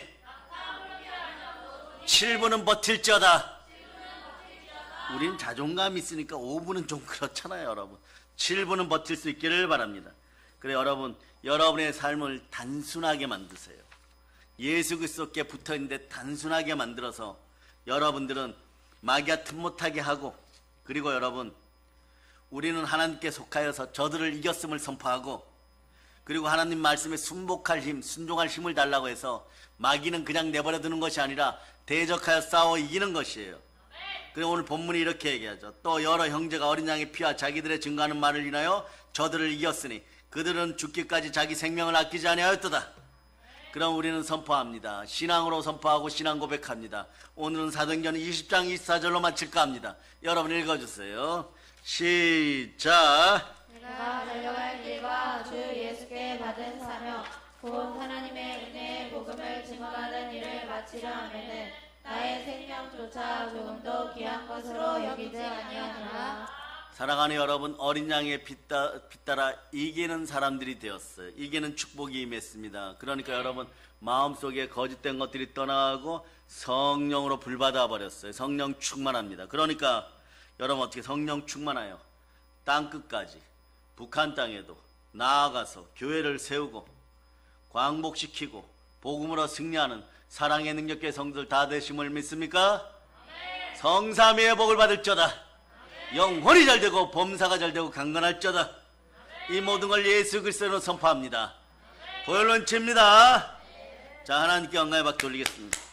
7분은 버틸지어다. 우린 자존감 있으니까 5분은 좀 그렇잖아요, 여러분. 7분은 버틸 수 있기를 바랍니다. 그래, 여러분의 삶을 단순하게 만드세요. 예수 그리스도께 붙어있는데 단순하게 만들어서 여러분들은 마귀가 틈 못하게 하고, 그리고 여러분, 우리는 하나님께 속하여서 저들을 이겼음을 선포하고, 그리고 하나님 말씀에 순복할 힘, 순종할 힘을 달라고 해서 마귀는 그냥 내버려 두는 것이 아니라 대적하여 싸워 이기는 것이에요. 그리고 오늘 본문이 이렇게 얘기하죠. 또 여러 형제가 어린 양의 피와 자기들의 증거하는 말을 인하여 저들을 이겼으니 그들은 죽기까지 자기 생명을 아끼지 아니하였도다. 그럼 우리는 선포합니다. 신앙으로 선포하고 신앙 고백합니다. 오늘은 사도행전 20장 24절로 마칠까 합니다. 여러분 읽어주세요. 시작. 내가 달려갈 길과 주 예수께 받은 사명 곧 하나님의 은혜의 복음을 증언하는 일을 마치려 하면은 나의 생명조차 조금도 귀한 것으로 여기지 아니하노라. 사랑하는 여러분, 어린 양의 피 따라 이기는 사람들이 되었어요. 이기는 축복이 임했습니다. 그러니까 여러분, 마음속에 거짓된 것들이 떠나가고 성령으로 불받아 버렸어요. 성령 충만합니다. 그러니까 여러분 어떻게 성령 충만하여 땅끝까지, 북한 땅에도 나아가서 교회를 세우고 광복시키고 복음으로 승리하는 사랑의 능력의 성도들 다 되심을 믿습니까? 성삼위의 복을 받을저다. 영혼이 잘되고 범사가 잘되고 강건할저다. 이 모든 걸 예수 그리스도로 선포합니다. 보혈론치입니다. 자, 하나님께 영광의 박수 올리겠습니다.